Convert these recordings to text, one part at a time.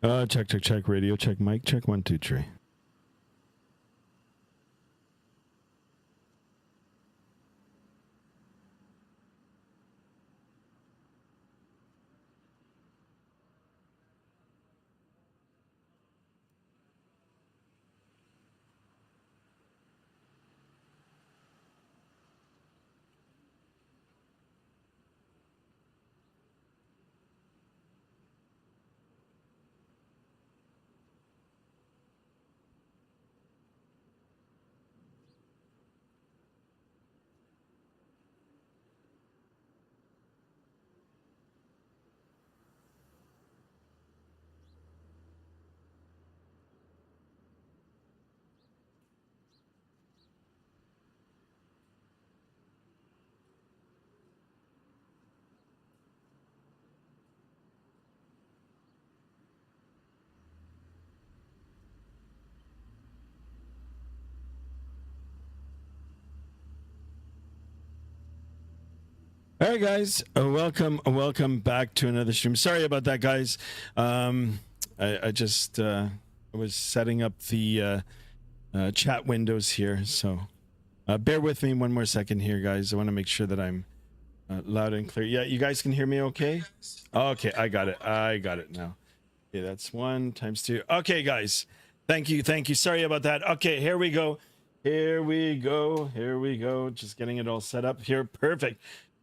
Check. Radio check. Mic check. 1, 2, 3. All right, guys, welcome back to another stream. Sorry about that, guys. I just was setting up the chat windows here, so bear with me one more second here, guys. I want to make sure that I'm loud and clear. Yeah, you guys can hear me okay? Okay, I got it now. Okay, that's 1 times 2. Okay, guys, thank you. Sorry about that. Okay, here we go. Just getting it all set up here. Perfect.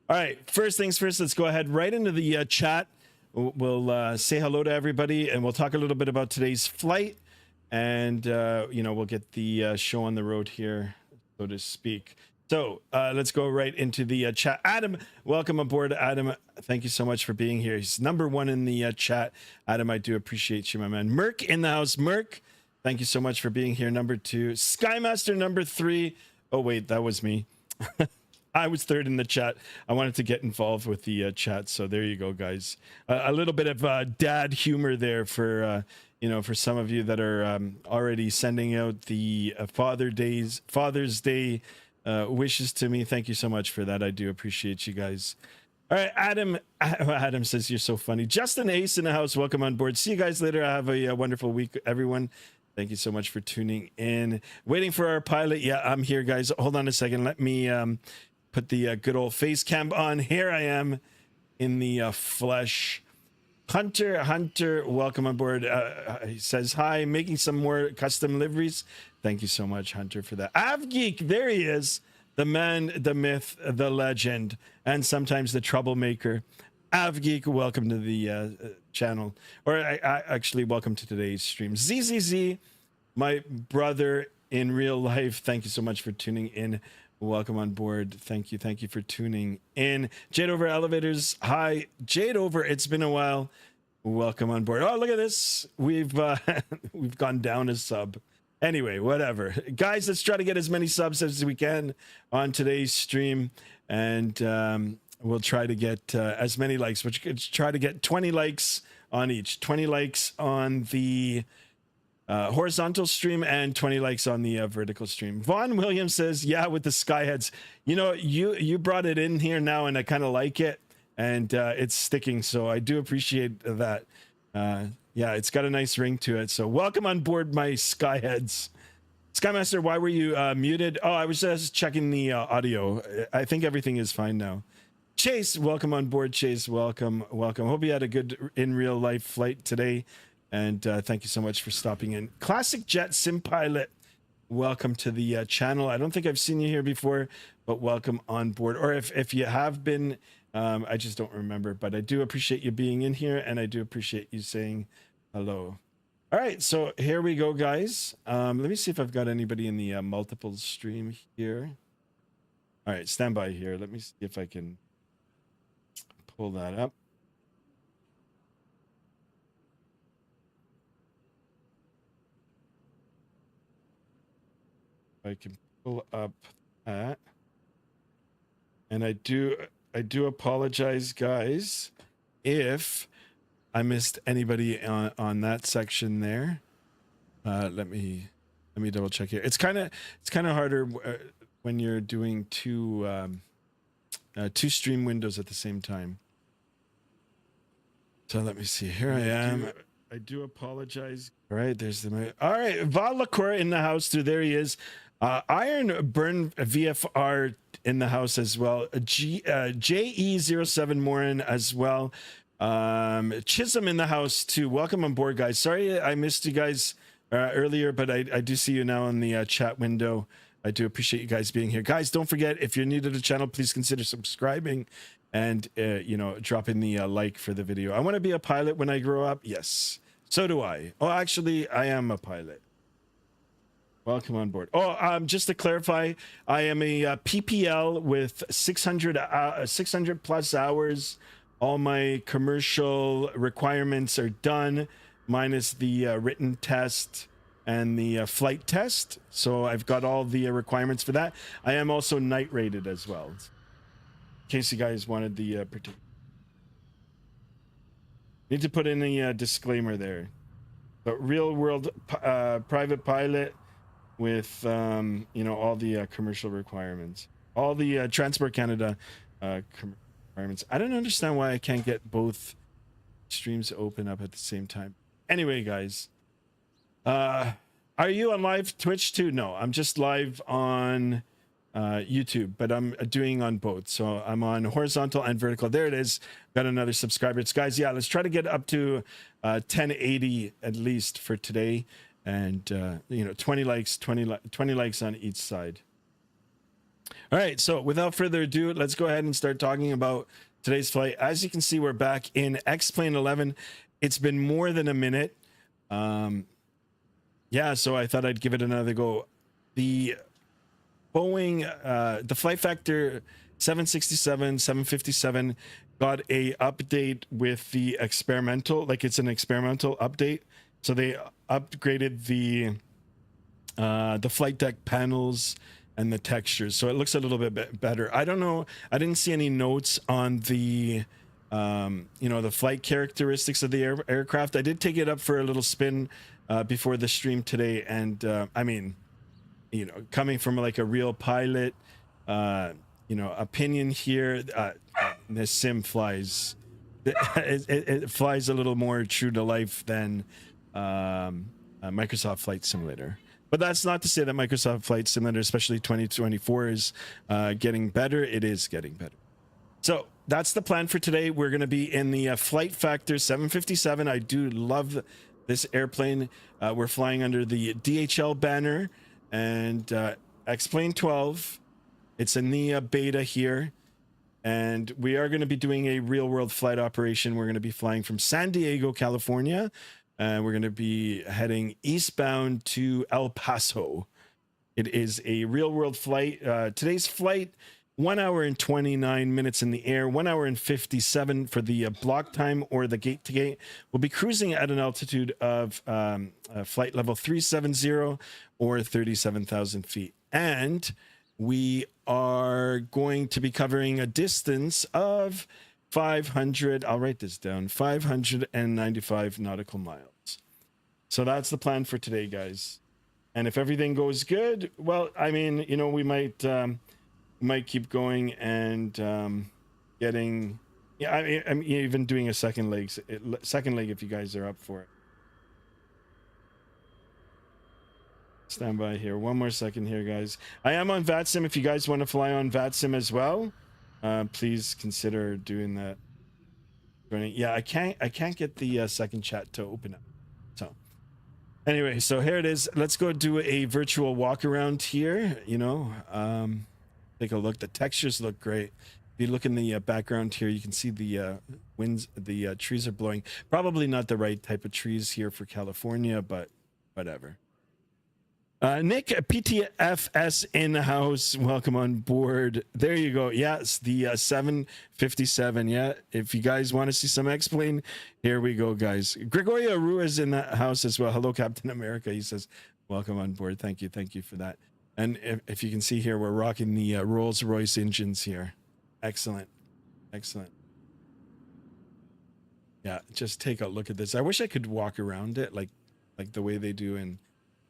All right, first things first, let's go ahead right into the chat. We'll say hello to everybody, and we'll talk a little bit about today's flight, and we'll get the show on the road here, so to speak. So let's go right into the chat. Adam, welcome aboard. Adam, thank you so much for being here. He's #1 in the chat. Adam, I do appreciate you, my man. Merc in the house. Merc, thank you so much for being here. #2. Skymaster #3. Oh, wait, that was me. I was 3rd in the chat. I wanted to get involved with the chat, so there you go, guys. A little bit of dad humor there for for some of you that are already sending out the Father's Day wishes to me. Thank you so much for that. I do appreciate you guys. All right, Adam says you're so funny. Justin Ace in the house. Welcome on board. See you guys later. Have a wonderful week, everyone. Thank you so much for tuning in. Waiting for our pilot. Yeah, I'm here, guys. Hold on a second. Let me put the good old face cam on. Here I am in the flesh. Hunter, welcome on board. He says hi, making some more custom liveries. Thank you so much, Hunter, for that. Avgeek, there he is. The man, the myth, the legend, and sometimes the troublemaker. Avgeek, welcome to the channel. Or I actually, welcome to today's stream. ZZZ, my brother in real life. Thank you so much for tuning in. Welcome on board. Thank you for tuning in. Jade Over Elevators. Hi, Jade Over. It's been a while. Welcome on board. Oh, look at this. We've we've gone down a sub. Anyway, whatever. Guys, let's try to get as many subs as we can on today's stream, and we'll try to get as many likes. We'll try to get 20 likes on each. 20 likes on the horizontal stream and 20 likes on the vertical stream. Vaughn Williams says, yeah, with the skyheads. You know, you brought it in here now, and I kind of like it, and it's sticking, so I do appreciate that. Yeah, it's got a nice ring to it, so welcome on board, my skyheads. Skymaster, why were you muted? Oh, I was just checking the audio. I think everything is fine now. Chase, welcome on board. Chase, welcome. Hope you had a good in real life flight today. And thank you so much for stopping in. Classic Jet Sim Pilot, welcome to the channel. I don't think I've seen you here before, but welcome on board. Or if you have been, I just don't remember. But I do appreciate you being in here, and I do appreciate you saying hello. All right, so here we go, guys. Let me see if I've got anybody in the multiple stream here. All right, stand by here. Let me see if I can pull that up. I can pull up that, and I do apologize, guys, if I missed anybody on that section there. Let me double check here. It's kind of harder when you're doing two stream windows at the same time. So let me see. Here I am. I do apologize. All right, there's the. All right, Valakor in the house too. There he is. Iron Burn VFR in the house as well. JE07 Morin as well. Chisholm in the house too. Welcome on board, guys. Sorry I missed you guys earlier, but I do see you now in the chat window. I do appreciate you guys being here, guys. Don't forget, if you're new to the channel, please consider subscribing and dropping the like for the video. I want to be a pilot when I grow up. Yes, so do I. Oh, actually, I am a pilot. Welcome on board. Oh, just to clarify, I am a PPL with 600 plus hours. All my commercial requirements are done, minus the written test and the flight test. So I've got all the requirements for that. I am also night rated as well, in case you guys wanted the particular. Need to put in a disclaimer there. But real world private pilot with all the commercial requirements, all the Transport Canada requirements. I don't understand why I can't get both streams open up at the same time. Anyway, guys, are you on live Twitch too? No, I'm just live on YouTube, but I'm doing on both. So I'm on horizontal and vertical. There it is. Got another subscriber. It's guys. Yeah, let's try to get up to 1080 at least for today. And 20 likes on each side. All right, so without further ado, let's go ahead and start talking about today's flight. As you can see, we're back in X-Plane 11. It's been more than a minute. Yeah, so I thought I'd give it another go. The Boeing, the Flight Factor 767, 757 got a update with the experimental, like it's an experimental update. So they upgraded the flight deck panels and the textures, so it looks a little bit better. I don't know. I didn't see any notes on the the flight characteristics of the aircraft. I did take it up for a little spin before the stream today, and I mean, coming from like a real pilot, opinion here, this sim flies. It flies a little more true to life than Microsoft Flight Simulator. But that's not to say that Microsoft Flight Simulator, especially 2024, is getting better. It is getting better. So that's the plan for today. We're going to be in the Flight Factor 757. I do love this airplane. We're flying under the DHL banner and X-Plane 12. It's in the beta here. And we are going to be doing a real-world flight operation. We're going to be flying from San Diego, California. And we're going to be heading eastbound to El Paso. It is a real-world flight. Today's flight, 1 hour and 29 minutes in the air, 1 hour and 57 for the block time or the gate-to-gate. We'll be cruising at an altitude of flight level 370 or 37,000 feet. And we are going to be covering a distance of 500, I'll write this down, 595 nautical miles. So that's the plan for today, guys. And if everything goes good, well, I mean, we might keep going and getting, yeah, I'm even doing a second leg if you guys are up for it. Stand by here. One more second here, guys. I am on Vatsim. If you guys want to fly on Vatsim as well, please consider doing that. Yeah, I can't get the second chat to open up. So anyway, so here it is. Let's go do a virtual walk around here. Take a look. The textures look great. If you look in the background here, you can see the winds. The trees are blowing. Probably not the right type of trees here for California, but whatever. Nick PTFS in the house, welcome on board. There you go. Yes, the 757. Yeah, if you guys want to see some X-Plane, here we go, guys. Gregorio Rua is in the house as well. Hello, Captain America. He says, welcome on board. Thank you for that. And if you can see here, we're rocking the Rolls-Royce engines here. Excellent. Yeah, just take a look at this. I wish I could walk around it like the way they do in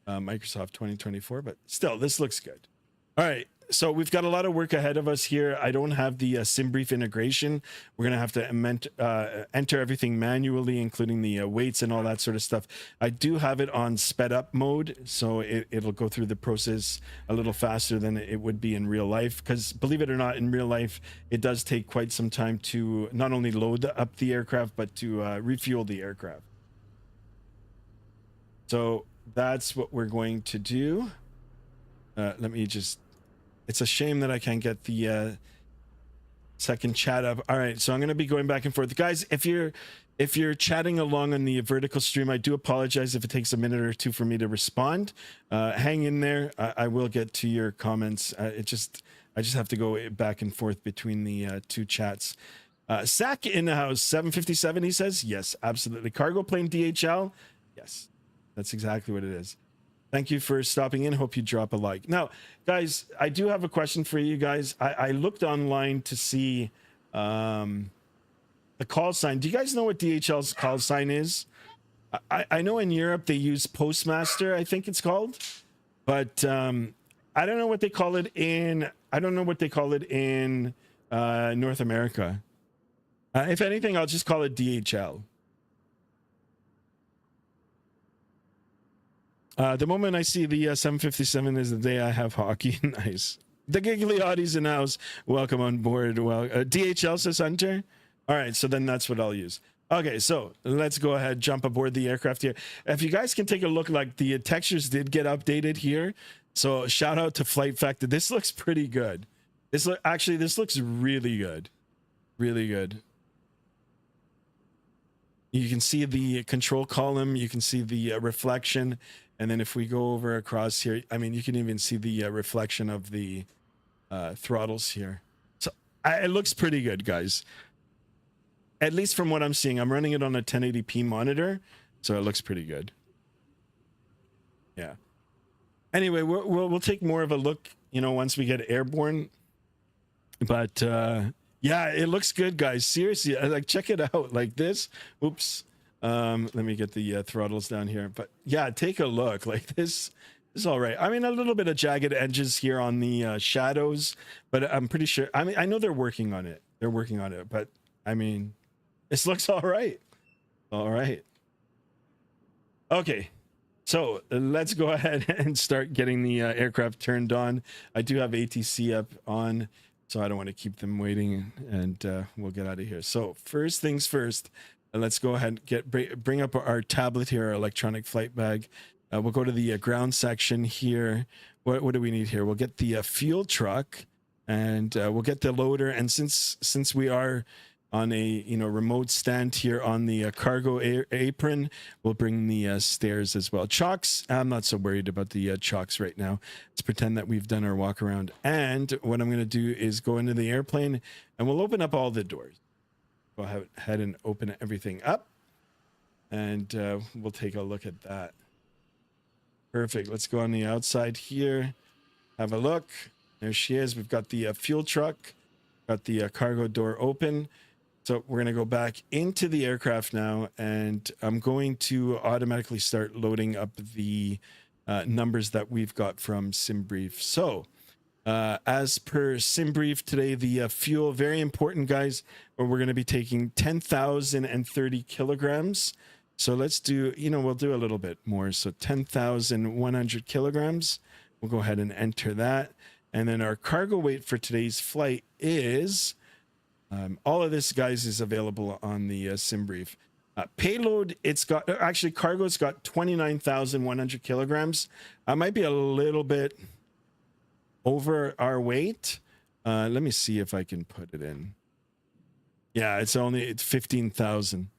Microsoft 2024, but still, this looks good. All right, so we've got a lot of work ahead of us here. I don't have the SimBrief integration. We're going to have to enter everything manually, including the weights and all that sort of stuff. I do have it on sped up mode, so it'll go through the process a little faster than it would be in real life. Because believe it or not, in real life, it does take quite some time to not only load up the aircraft, but to refuel the aircraft. So that's what we're going to do. Let me just, it's a shame that I can't get the second chat up. All right, so I'm going to be going back and forth. Guys, if you're chatting along on the vertical stream, I do apologize if it takes a minute or two for me to respond. Hang in there. I will get to your comments. I just have to go back and forth between the two chats. Sack in the house, 757, he says. Yes, absolutely. Cargo plane DHL. Yes, that's exactly what it is. Thank you for stopping in. Hope you drop a like. Now, guys, I do have a question for you guys. I looked online to see the call sign. Do you guys know what DHL's call sign is? I know in Europe they use Postmaster, I think it's called, but I don't know what they call it in. I don't know what they call it in North America. If anything, I'll just call it DHL. The moment I see the 757 is the day I have hockey. Nice. The Giggly Oddies in the house. Welcome on board. Well, DHL says Hunter. All right, so then that's what I'll use. Okay, so let's go ahead, jump aboard the aircraft here. If you guys can take a look, like the textures did get updated here. So shout out to Flight Factor. This looks pretty good. This looks really good. Really good. You can see the control column. You can see the reflection. And then if we go over across here, I mean, you can even see the reflection of the throttles here. So it looks pretty good, guys. At least from what I'm seeing. I'm running it on a 1080p monitor, so it looks pretty good. Yeah. Anyway, we'll take more of a look, you know, once we get airborne. But yeah, it looks good, guys. Seriously, like, check it out. Like this. Oops. Let me get the throttles down here. But yeah, take a look. Like this is all right. I mean, a little bit of jagged edges here on the shadows, but I'm pretty sure. I mean, I know they're working on it. They're working on it, but I mean, this looks all right. All right. Okay. So let's go ahead and start getting the aircraft turned on. I do have ATC up on, so I don't want to keep them waiting, and we'll get out of here. So first things first, let's go ahead and bring up our tablet here, our electronic flight bag. We'll go to the ground section here. What do we need here? We'll get the fuel truck, and we'll get the loader. And since we are on a remote stand here on the cargo apron, we'll bring the stairs as well. Chocks, I'm not so worried about the chocks right now. Let's pretend that we've done our walk around. And what I'm going to do is go into the airplane, and we'll open up all the doors. Go ahead and open everything up, and we'll take a look at that. Perfect. Let's go on the outside here. Have a look. There she is. We've got the fuel truck, got the cargo door open. So we're going to go back into the aircraft now, and I'm going to automatically start loading up the numbers that we've got from SimBrief. So as per SimBrief today, the fuel, very important, guys, where we're going to be taking 10,030 kilograms. So let's do, we'll do a little bit more. So 10,100 kilograms. We'll go ahead and enter that. And then our cargo weight for today's flight is, all of this, guys, is available on the SimBrief. Payload, it's got, actually cargo's got 29,100 kilograms. I might be a little bit over our weight. Let me see if I can put it in. Yeah, it's 15,000.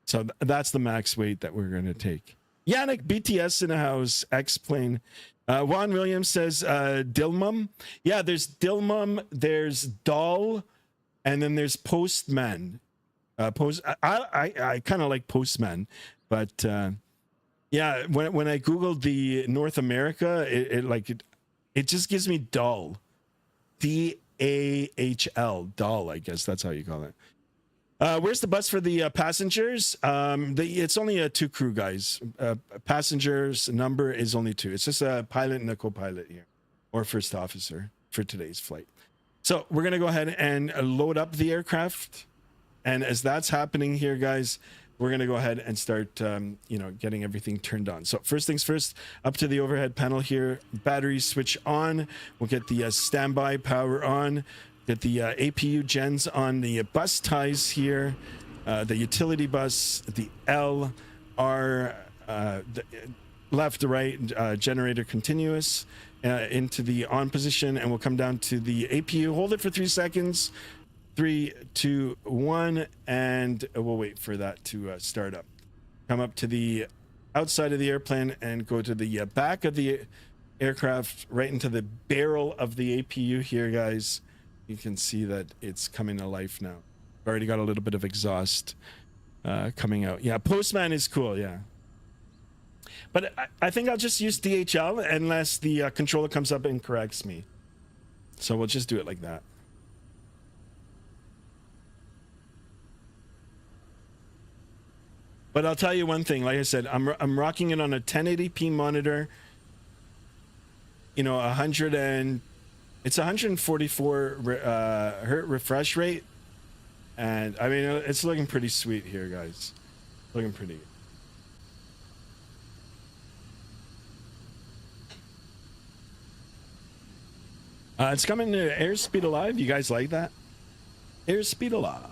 So that's the max weight that we're going to take. Yannick, BTS in the house, X-Plane. Juan Williams says Dilmum. Yeah, there's Dilmum, there's Doll, and then there's Postman. I kind of like Postman, but yeah, when I googled the North America, it just gives me Doll, DAHL, Doll. I guess that's how you call it. Where's the bus for the passengers? It's only a 2 crew, guys. Passengers number is only 2. It's just a pilot and a co-pilot here, or first officer. for today's flight. So we're going to go ahead and load up the aircraft. And as that's happening here, guys, we're going to go ahead and start, getting everything turned on. So first things first, up to the overhead panel here, battery switch on. We'll get the standby power on, get the APU gens on the bus ties here, the utility bus, the L, R, the left to right, generator continuous, into the on position, and we'll come down to the APU. Hold it for 3 seconds. 3, 2, 1, and we'll wait for that to start up. Come up to the outside of the airplane and go to the back of the aircraft, right into the barrel of the APU here, guys. You can see that it's coming to life now. Already got a little bit of exhaust coming out. Yeah, Postman is cool, yeah. But I think I'll just use DHL unless the controller comes up and corrects me. So we'll just do it like that. But I'll tell you one thing, like I said, I'm rocking it on a 1080p monitor. You know, it's 144 hertz refresh rate. And I mean, it's looking pretty sweet here, guys. Looking pretty good. It's coming to Airspeed Alive. You guys like that? Airspeed Alive.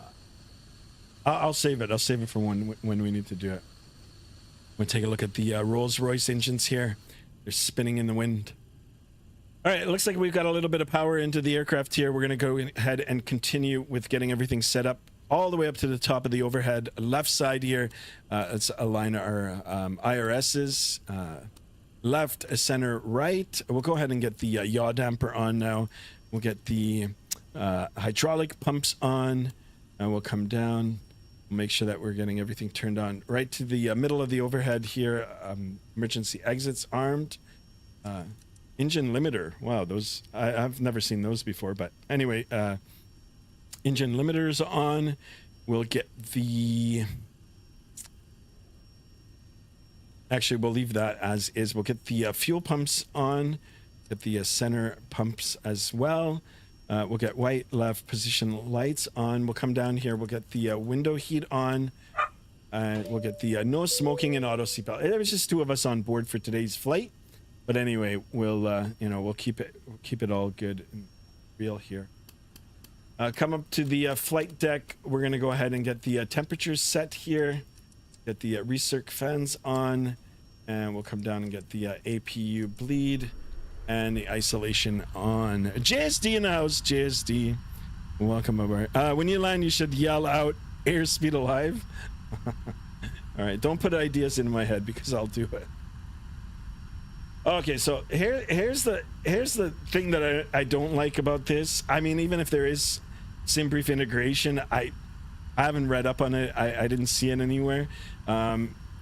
I'll save it. I'll save it for when we need to do it. We'll take a look at the Rolls-Royce engines here. They're spinning in the wind. All right, it looks like we've got a little bit of power into the aircraft here. We're going to go ahead and continue with getting everything set up all the way up to the top of the overhead left side here. Let's align our IRSs. Left, center, right. We'll go ahead and get the yaw damper on now. We'll get the hydraulic pumps on, and we'll come down. We'll make sure that we're getting everything turned on. Right to the middle of the overhead here. Emergency exits armed. Engine limiter. Wow, those I've never seen those before. But anyway, engine limiters on. We'll get the... Actually, we'll leave that as is. We'll get the fuel pumps on, get the center pumps as well. We'll get white left position lights on. We'll come down here. We'll get the window heat on. We'll get the no smoking and auto seatbelt. There was just 2 of us on board for today's flight, but anyway, we'll keep it all good and real here. Come up to the flight deck. We're gonna go ahead and get the temperatures set here. Get the recirc fans on, and we'll come down and get the APU bleed and the isolation on. JSD in the house. JSD, welcome aboard. When you land, you should yell out "Airspeed Alive." All right, don't put ideas in my head because I'll do it. Okay, so here's the thing that I don't like about this. I mean, even if there is SimBrief integration, I haven't read up on it. I didn't see it anywhere.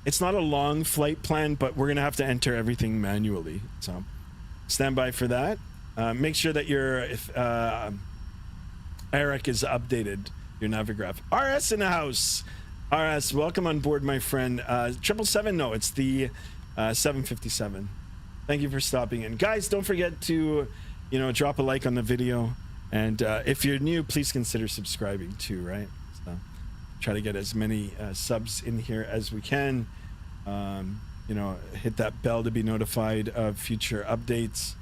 It's not a long flight plan, but we're gonna have to enter everything manually. So stand by for that. Make sure that your Eric is updated, your Navigraph. RS in the house. RS, welcome on board, my friend. 777, no, it's the 757. Thank you for stopping in. Guys, don't forget to, drop a like on the video. And if you're new, please consider subscribing too, right? So try to get as many subs in here as we can. Hit that bell to be notified of future updates.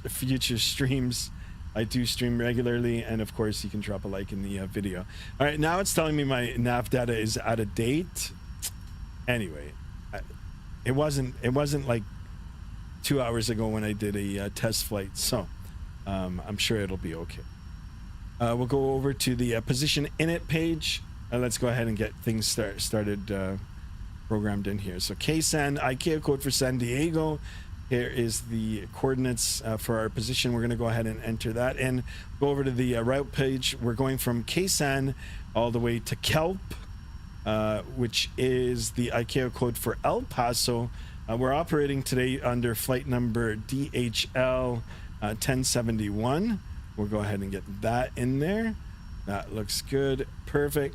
Future streams. I do stream regularly, and of course you can drop a like in the video. All right, now it's telling me my nav data is out of date. Anyway, it wasn't like 2 hours ago when I did a test flight, so I'm sure it'll be okay. We'll go over to the position init page. Let's go ahead and get things started programmed in here. So KSAN, ICAO code for San Diego. Here is the coordinates for our position. We're going to go ahead and enter that and go over to the route page. We're going from KSAN all the way to KELP, which is the ICAO code for El Paso. We're operating today under flight number DHL 1071. We'll go ahead and get that in there. That looks good. Perfect.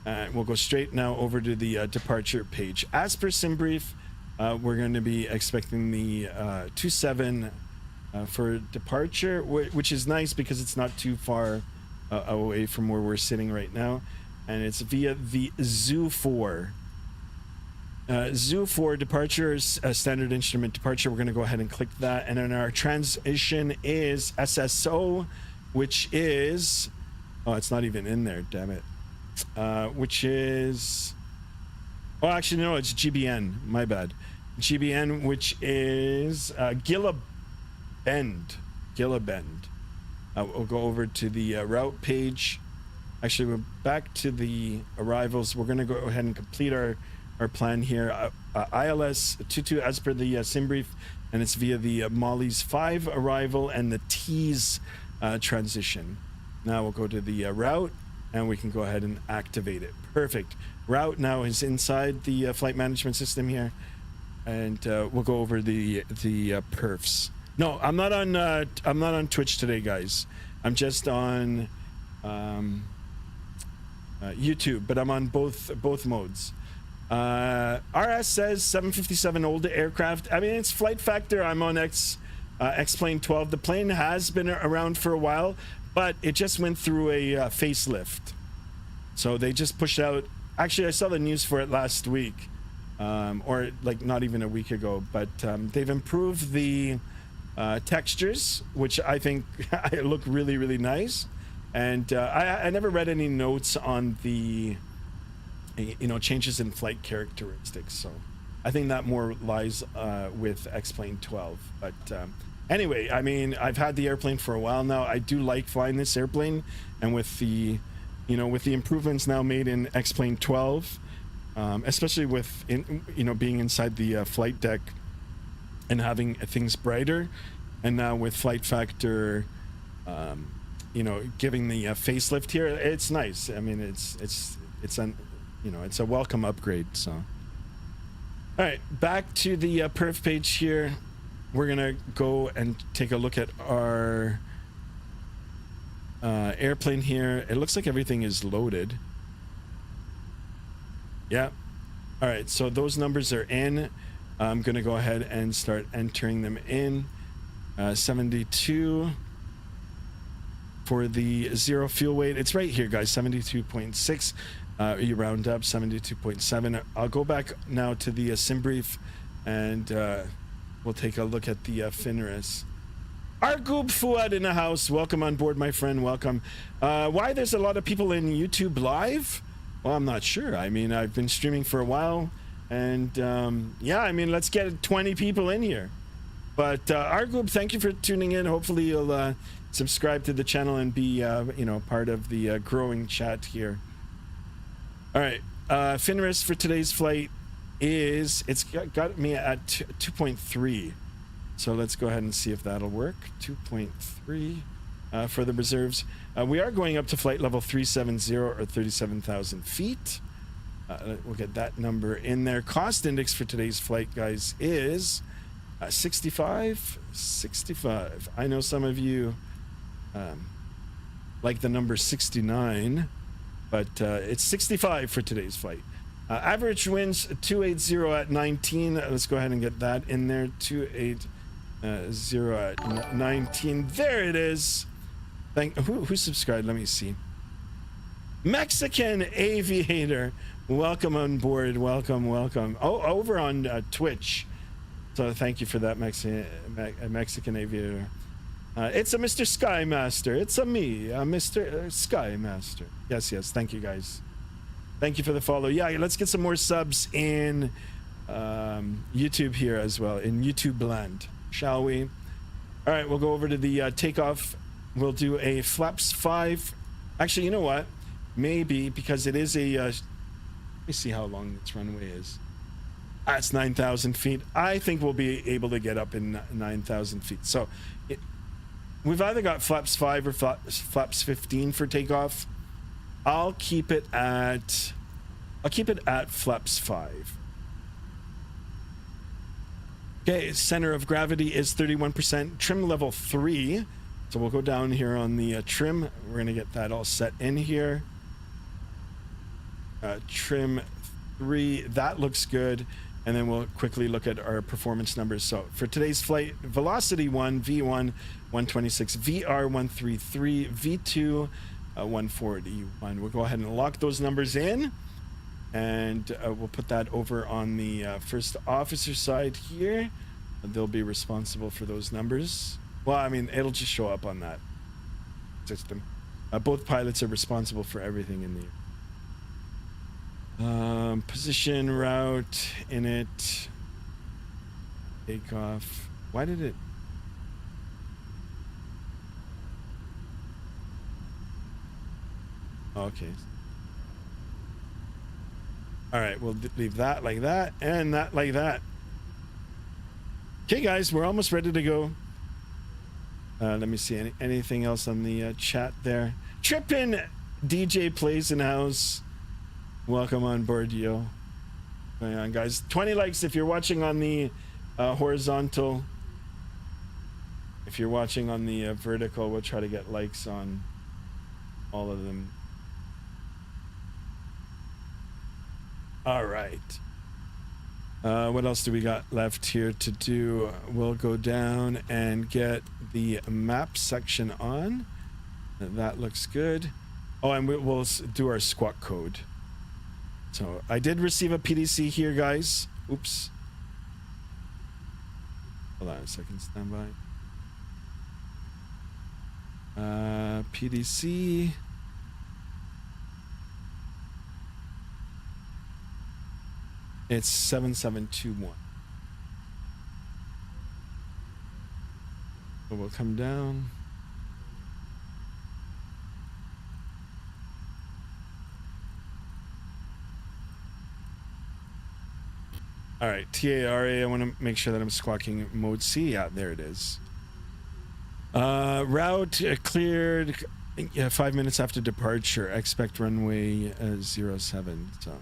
We'll go straight now over to the departure page. As per SimBrief, we're going to be expecting the 27 for departure, which is nice because it's not too far away from where we're sitting right now, and it's via the Zoo 4. Zoo 4 departure is a standard instrument departure. We're going to go ahead and click that, and then our transition is SSO, which is, oh, it's not even in there, damn it. Which is, oh, actually no, it's GBN, my bad. GBN, which is Gilla Bend. We'll go over to the route page. Actually, we're back to the arrivals. We're going to go ahead and complete our plan here. ILS 22 as per the sim brief, and it's via the Molly's 5 arrival and the T's transition. Now we'll go to the route, and we can go ahead and activate it. Perfect. Route now is inside the flight management system here, and we'll go over the perfs. No, I'm not on Twitch today, guys. I'm just on YouTube, but I'm on both modes. RS says 757 old aircraft. I mean, it's flight factor. I'm on X-Plane 12. The plane has been around for a while, but it just went through a facelift. So they just pushed out. Actually, I saw the news for it last week, or like not even a week ago, but they've improved the textures, which I think look really, really nice. And I never read any notes on the, changes in flight characteristics. So I think that more lies with X-Plane 12. But anyway, I mean, I've had the airplane for a while now. I do like flying this airplane, and with the, with the improvements now made in X-Plane 12, especially with being inside the flight deck and having things brighter, and now with flight factor, giving the facelift here, it's nice. I mean, it's a welcome upgrade. So, all right, back to the perf page here. We're gonna go and take a look at our airplane here. It looks like everything is loaded. Yeah. All right, so those numbers are in. I'm gonna go ahead and start entering them in. 72 for the zero fuel weight. It's right here, guys. 72.6. You round up 72.7. I'll go back now to the sim brief, and we'll take a look at the Finris. Argub Fuad in the house. Welcome on board, my friend. Welcome. Why there's a lot of people in YouTube live? Well, I'm not sure. I mean, I've been streaming for a while, and yeah, I mean, let's get 20 people in here. But Argub, thank you for tuning in. Hopefully you'll subscribe to the channel and be part of the growing chat here. All right, Finris for today's flight is, it's got me at 2.3. So let's go ahead and see if that'll work. 2.3 for the reserves. We are going up to flight level 370 or 37,000 feet. We'll get that number in there. Cost index for today's flight, guys, is 65. I know some of you like the number 69, but it's 65 for today's flight. Average winds 280 at 19. Let's go ahead and get that in there. 280 at 19. There it is. Who subscribed? Let me see. Mexican Aviator, welcome on board. Welcome. Oh, over on Twitch. So thank you for that, Mexican Aviator. It's a Mr. Skymaster. It's a me, Mr. Skymaster. Yes. Thank you, guys. Thank you for the follow. Yeah, let's get some more subs in YouTube here as well, in YouTube land, shall we? All right, we'll go over to the takeoff. We'll do a flaps 5. Actually, you know what? Maybe, because it is a... let me see how long this runway is. That's 9,000 feet. I think we'll be able to get up in 9,000 feet. So we've either got flaps 5 or flaps 15 for takeoff. I'll keep it at flaps 5. Okay, center of gravity is 31%. Trim level 3. So we'll go down here on the trim. We're gonna get that all set in here. Trim 3, that looks good. and then we'll quickly look at our performance numbers. So for today's flight, velocity 1, V1, 126, VR 133, V2, 141. We'll go ahead and lock those numbers in, and we'll put that over on the first officer side here. They'll be responsible for those numbers. Well, I mean, it'll just show up on that system. Both pilots are responsible for everything in the position, route, init, takeoff. Why did it? Okay. All right, we'll leave that like that and that like that. Okay, guys, we're almost ready to go. Let me see anything else on the chat there. Trippin' DJ plays in house. Welcome on board, yo. Hang on, guys. 20 likes if you're watching on the horizontal. If you're watching on the vertical, we'll try to get likes on all of them. All right. What else do we got left here to do? We'll go down and get the map section on. That looks good. Oh, and we'll do our squawk code. So I did receive a PDC here, guys. Oops. Hold on a second, stand by. PDC. It's 7721. So we'll come down. All right, TARA, I want to make sure that I'm squawking mode C. Yeah, there it is. Route cleared 5 minutes after departure. Expect runway 07. So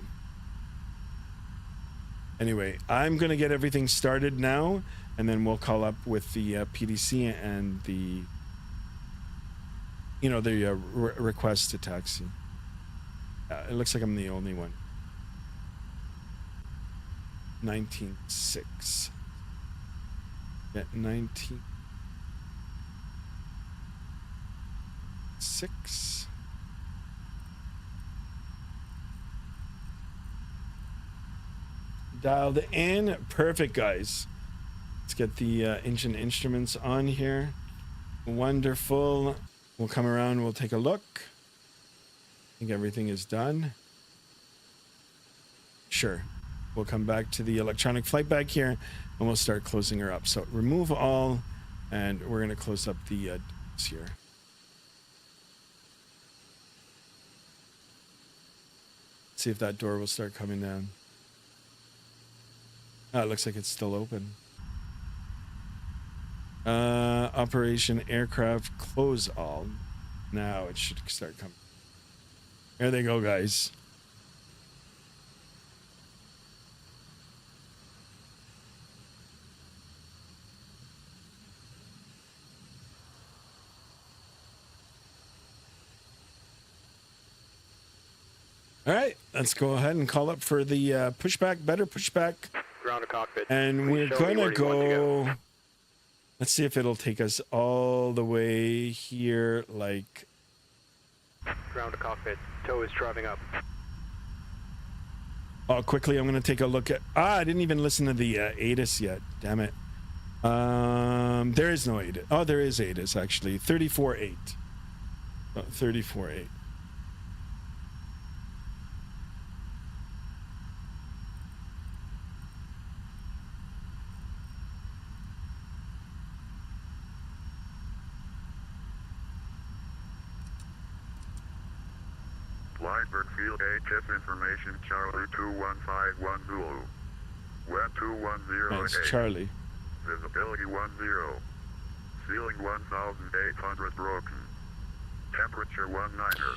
anyway, I'm going to get everything started now, and then we'll call up with the PDC and the, you know, the request to taxi. It looks like I'm the only one. 19.6. Yeah, 19.6. Dialed in. Perfect, guys. Let's get the engine instruments on here. Wonderful. We'll come around, we'll take a look. I think everything is done. Sure. We'll come back to the electronic flight bag here, and we'll start closing her up. So remove all, and we're going to close up the doors here. See if that door will start coming down. Oh, it looks like it's still open. Operation aircraft close all. Now it should start coming. There they go, guys. All right, let's go ahead and call up for the pushback, better pushback. Ground to cockpit. And we're gonna go. Let's see if it'll take us all the way here, like. Ground to cockpit. Tow is driving up. Oh, quickly, I'm gonna take a look at. I didn't even listen to the ATIS yet. Damn it. There is no ATIS. Oh, there is ATIS actually. 34.8. 34.8. Field HF information Charlie 2151 Zulu. Wind 210. That's Charlie. Visibility 10. Ceiling 1,800 broken. Temperature 19er.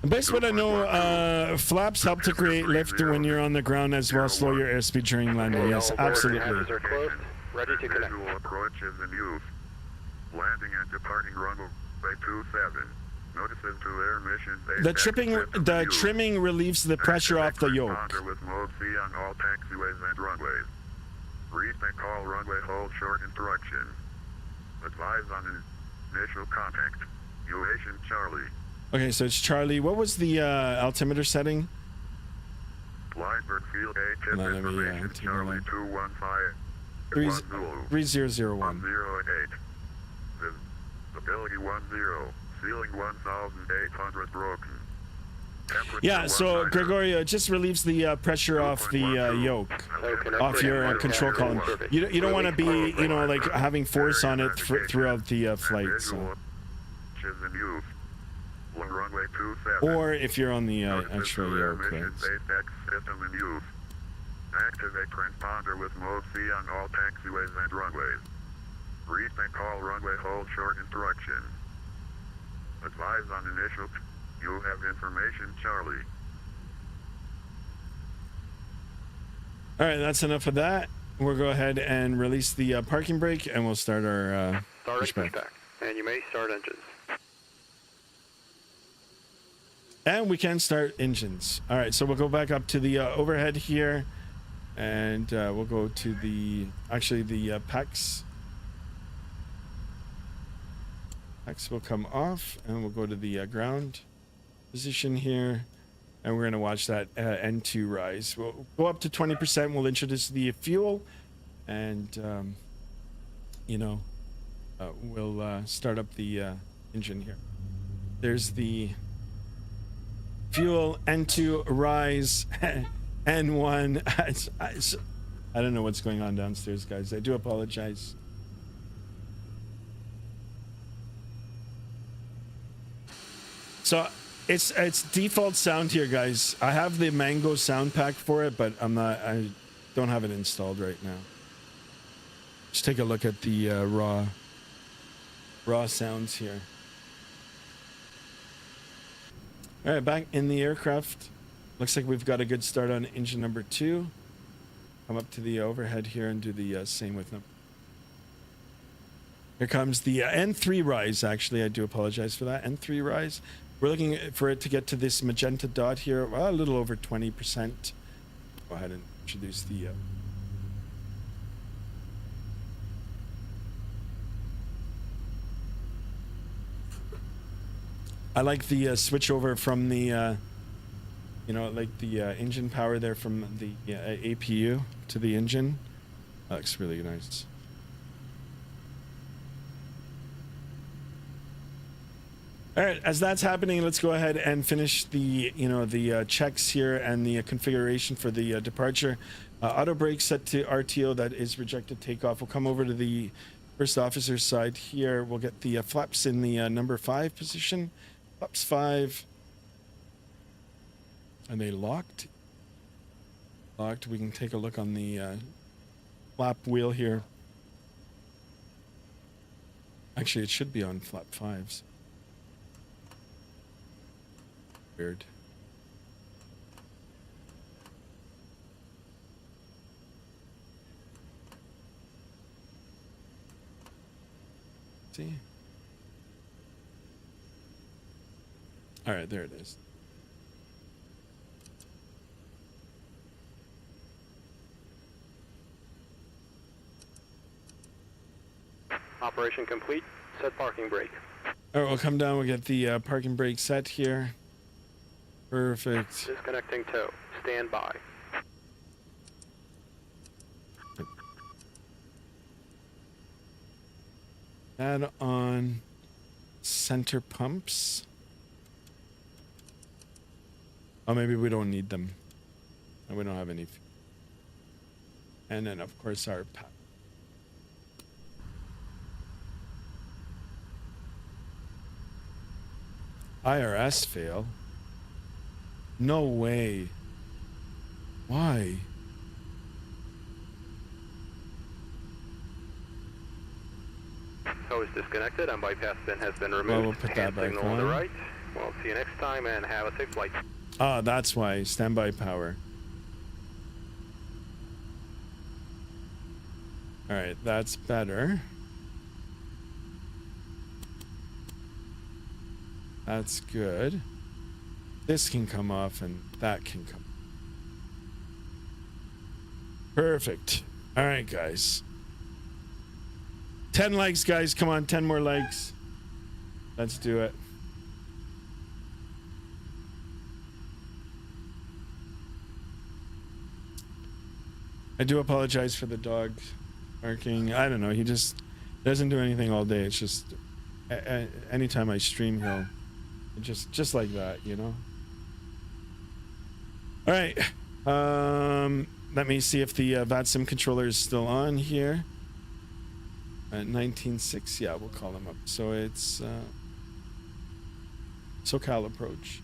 Based on what I know, flaps help to create lift when you're on the ground as well as slow your airspeed during landing. Yes, absolutely. Ready to connect. Visual approach is in use. Landing and departing runway 27. Notices to air mission the trimming relieves the pressure off the yoke. With mode C on all taxiways and runways. bank call runway hold short instruction. Advise on initial contact. Aviation Charlie. Okay, so it's Charlie. What was the altimeter setting? Lineberg Field 8 tip Let me, information take a Charlie look. 215 3001. 108. Visibility 10. Ceiling 1,800 broken. Yeah, so Gregorio, it just relieves the pressure off the yoke, off your control column. You don't want to be, you know, like having force on it throughout the flight. So. Or if you're on the actual yoke. Right? Activate transponder with mode C on all taxiways and runways. Read and call runway hold short instruction. Advise on initial. You have information, Charlie. All right, that's enough of that. We'll go ahead and release the parking brake, and we'll start our pushback. And you may start engines. And we can start engines. All right, so we'll go back up to the overhead here, and we'll go to the PAX. PAX will come off, and we'll go to the ground position here, and we're going to watch that N2 rise. We'll go up to 20%. We'll introduce the fuel, and we'll start up the engine here. There's the fuel, N2 rise, N1. I don't know what's going on downstairs, guys. I do apologize. So it's default sound here, guys. I have the Mango sound pack for it, but I don't have it installed right now. Just take a look at the raw sounds here. All right, back in the aircraft. Looks like we've got a good start on engine number 2. Come up to the overhead here and do the same with them. Here comes the N3 rise. Actually, I do apologize for that. N3 rise. We're looking for it to get to this magenta dot here, well, a little over 20%. Go ahead and introduce the I like the switch over from the like the engine power there from the APU to the engine. That looks really nice. All right, as that's happening, let's go ahead and finish the checks here and the configuration for the departure. Auto brake set to RTO, that is rejected takeoff. We'll come over to the first officer's side here. We'll get the flaps in the number 5 position. Flaps 5. Are they locked? Locked. We can take a look on the flap wheel here. Actually, it should be on flap 5s. Weird. See? All right, there it is. Operation complete. Set parking brake. All right, we'll come down. We'll get the parking brake set here. Perfect. Disconnecting tow. Stand by. Add on center pumps. Oh, maybe we don't need them. And we don't have any. And then, of course, our IRS fail. No way. Why? Tow is disconnected and bypass pin has been removed. Well, we'll put that back signal on. on the right. We'll see you next time and have a safe flight. Oh, that's why. Standby power. All right, that's better. That's good. This can come off and that can come. Perfect. All right, guys. 10 likes, guys. Come on, 10 more likes. Let's do it. I do apologize for the dog barking. I don't know. He just doesn't do anything all day. It's just anytime I stream, he'll just like that, you know. All right. Let me see if the Vatsim controller is still on here. 19.6. Yeah, we'll call him up. So it's SoCal approach.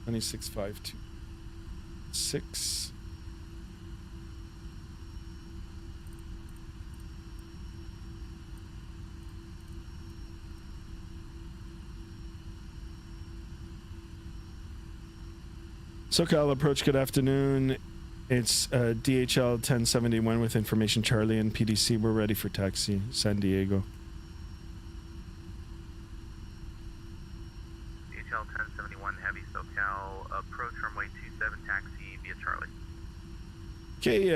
$26,526. SoCal approach, good afternoon. It's DHL 1071 with information Charlie and PDC. We're ready for taxi, San Diego. DHL 1071 Heavy SoCal approach runway 27 taxi via Charlie. Okay,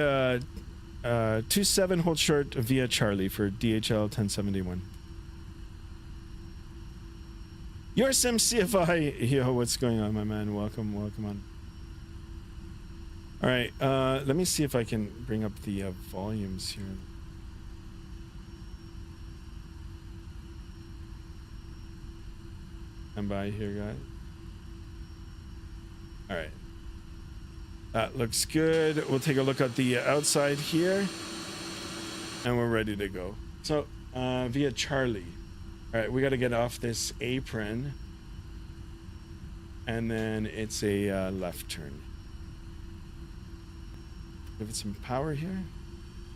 27 hold short via Charlie for DHL 1071. Your Sim CFI. Yo, what's going on, my man? Welcome on. All right, let me see if I can bring up the volumes here. Stand by here, guys. All right, that looks good. We'll take a look at the outside here, and we're ready to go. So, via Charlie. All right, we got to get off this apron, and then it's a left turn. Give it some power here.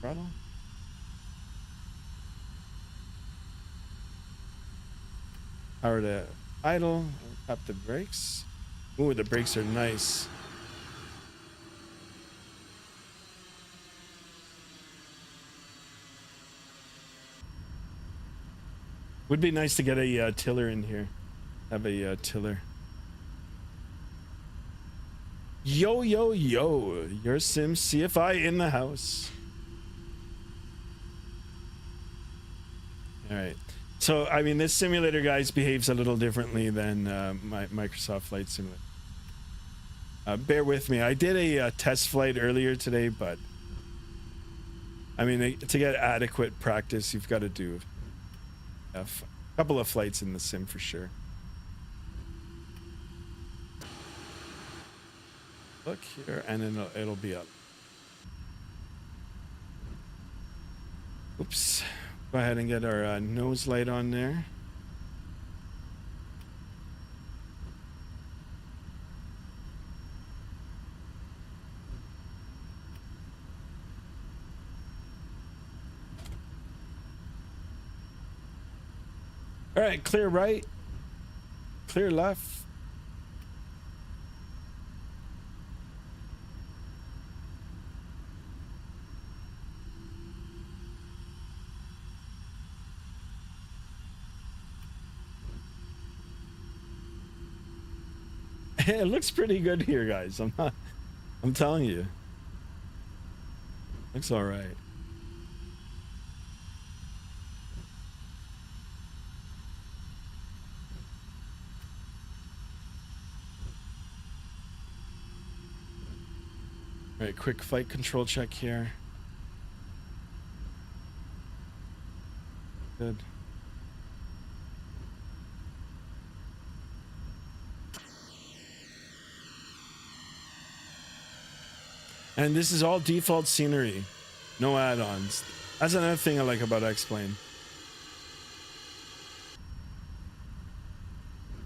Throttle. Power to idle. Tap the brakes. Ooh, the brakes are nice. Would be nice to get a tiller in here. Have a tiller. Yo, yo, yo. Your Sim CFI in the house. All right. So, I mean, this simulator, guys, behaves a little differently than my Microsoft Flight Simulator. Bear with me. I did a test flight earlier today, but I mean, to get adequate practice, you've got to do a couple of flights in the sim for sure. Look here, and then it'll be up. Oops. Go ahead and get our nose light on there. All right, clear right, clear left. It looks pretty good here, guys. I'm telling you. Looks all right. All right, quick flight control check here. Good. And this is all default scenery, no add-ons. That's another thing I like about X-Plane.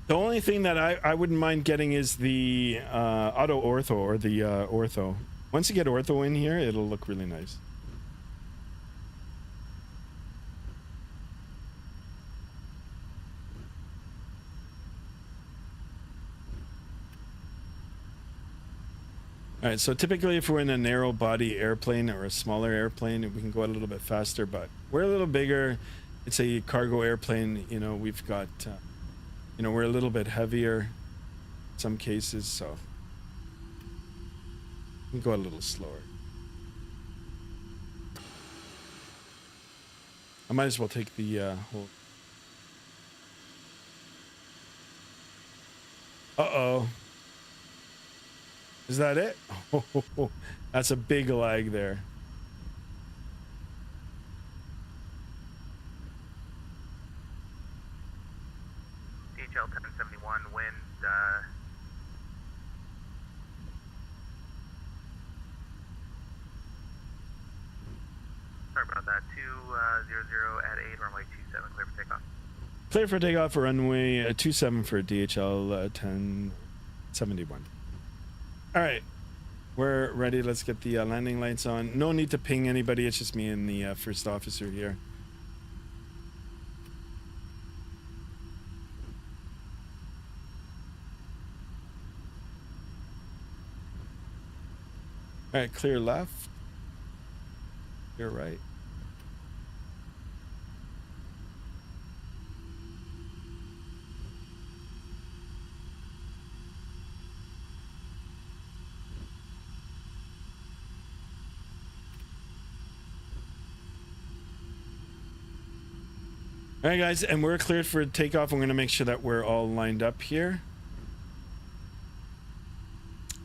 The only thing that I wouldn't mind getting is the auto ortho or the ortho. Once you get ortho in here, it'll look really nice. All right, so typically if we're in a narrow body airplane or a smaller airplane, we can go a little bit faster, but we're a little bigger. It's a cargo airplane, you know, we've got, you know, we're a little bit heavier in some cases, so we can go a little slower. I might as well take the whole... Uh-oh. Is that it? Oh, that's a big lag there. DHL 1071, wind, sorry about that, 200 at 8, runway 27, clear for takeoff. Clear for takeoff for runway 27 for DHL 1071. All right, we're ready. Let's get the landing lights on. No need to ping anybody. It's just me and the first officer here. All right, clear left. Clear right. All right, guys, and we're cleared for takeoff. I'm going to make sure that we're all lined up here.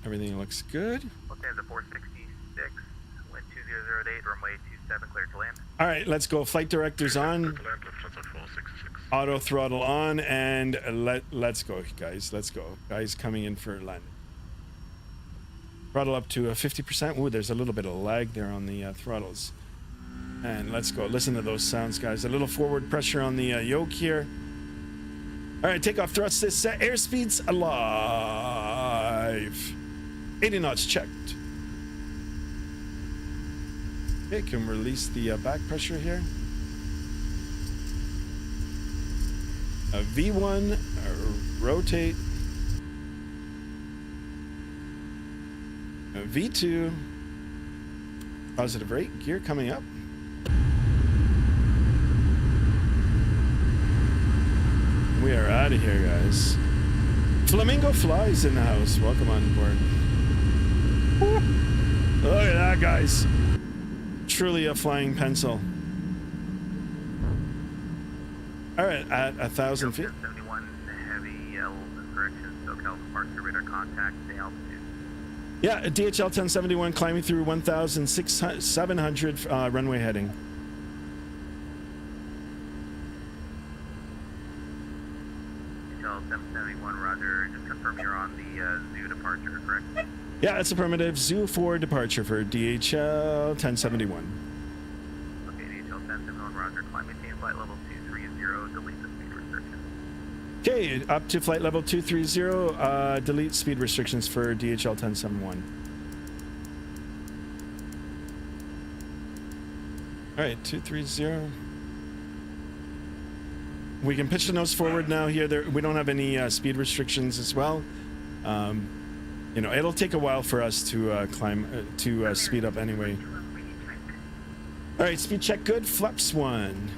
Everything looks good. Okay, the 466, wind 200 at 8, runway 27, clear to land. All right, let's go. Flight director's on. Auto throttle on, and let's go, guys. Let's go. Guys coming in for landing. Throttle up to 50%. Ooh, there's a little bit of lag there on the throttles. And let's go. Listen to those sounds, guys. A little forward pressure on the yoke here. All right, takeoff thrust is set. Airspeed's alive. 80 knots checked. Okay, can release the back pressure here. A V1, rotate. A V2, positive rate, gear coming up. We are out of here, guys. Flamingo Flies in the house. Welcome on board. Woo. Look at that, guys. Truly a flying pencil. All right, at 1,000 feet. 71 heavy correction, SoCal departure radar contact, stay altitude. Yeah, DHL 1071 climbing through 1,700 runway heading. DHL 771, roger. Just confirm you're on the zoo departure, correct? Yeah, it's affirmative. Zoo 4 departure for DHL 1071. Okay, DHL 1071, roger. Climb maintain flight level 230, delete the speed restriction. Okay, up to flight level 230, delete speed restrictions for DHL 1071. All right, 230. We can pitch the nose forward now here. We don't have any speed restrictions as well. You know, it'll take a while for us to speed up anyway. All right, speed check good. Flaps 1.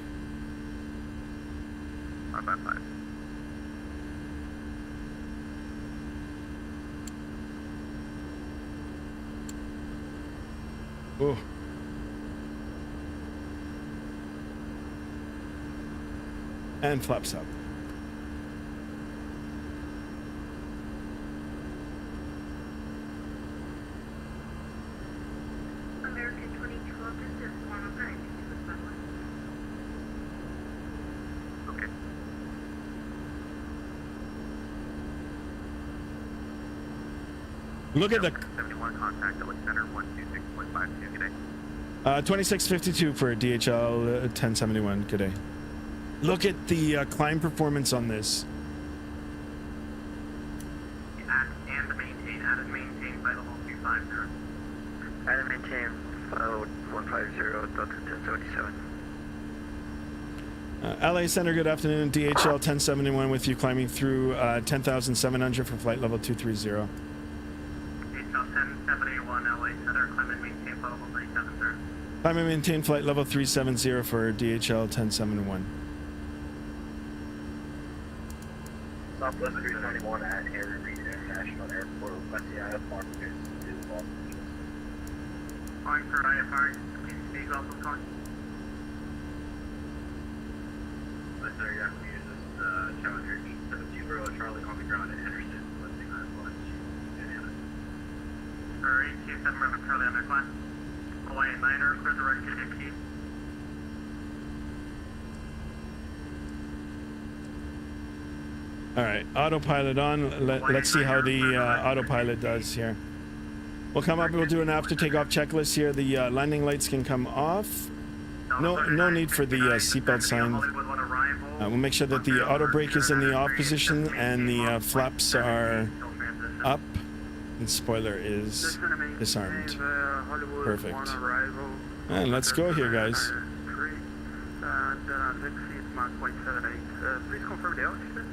555. Oh. And flaps up. American 22 distance 109 to the runway. Okay. Look at the 71 contact, Alexander 126.52, good day. 2652 for DHL 1071. Good day. Look at the climb performance on this. And maintain, add and maintain flight level 250. Add and maintain flight 150, Delta 1077. LA Center, good afternoon. DHL 1071 with you climbing through 10,700 for flight level 230. DHL 1071, Time and maintain flight level 370 for DHL 1071. Southwest 321 at Air International Airport. Request the IFR to Los Angeles. Calling for IFR. Deigo also calling. Sir, you have to use this Challenger 870 Charlie on the ground at Henderson. Listing IFR. Or 827 Bravo Charlie on their class. Hawaiian Niner, clear the right KDP. All right, autopilot on. Let's see how the autopilot does here. We'll come up. We'll do an after takeoff checklist here. The landing lights can come off. No need for the seatbelt sign. We'll make sure that the auto brake is in the off position and the flaps are up and spoiler is disarmed. Perfect. And let's go here, guys. Please confirm the altitude.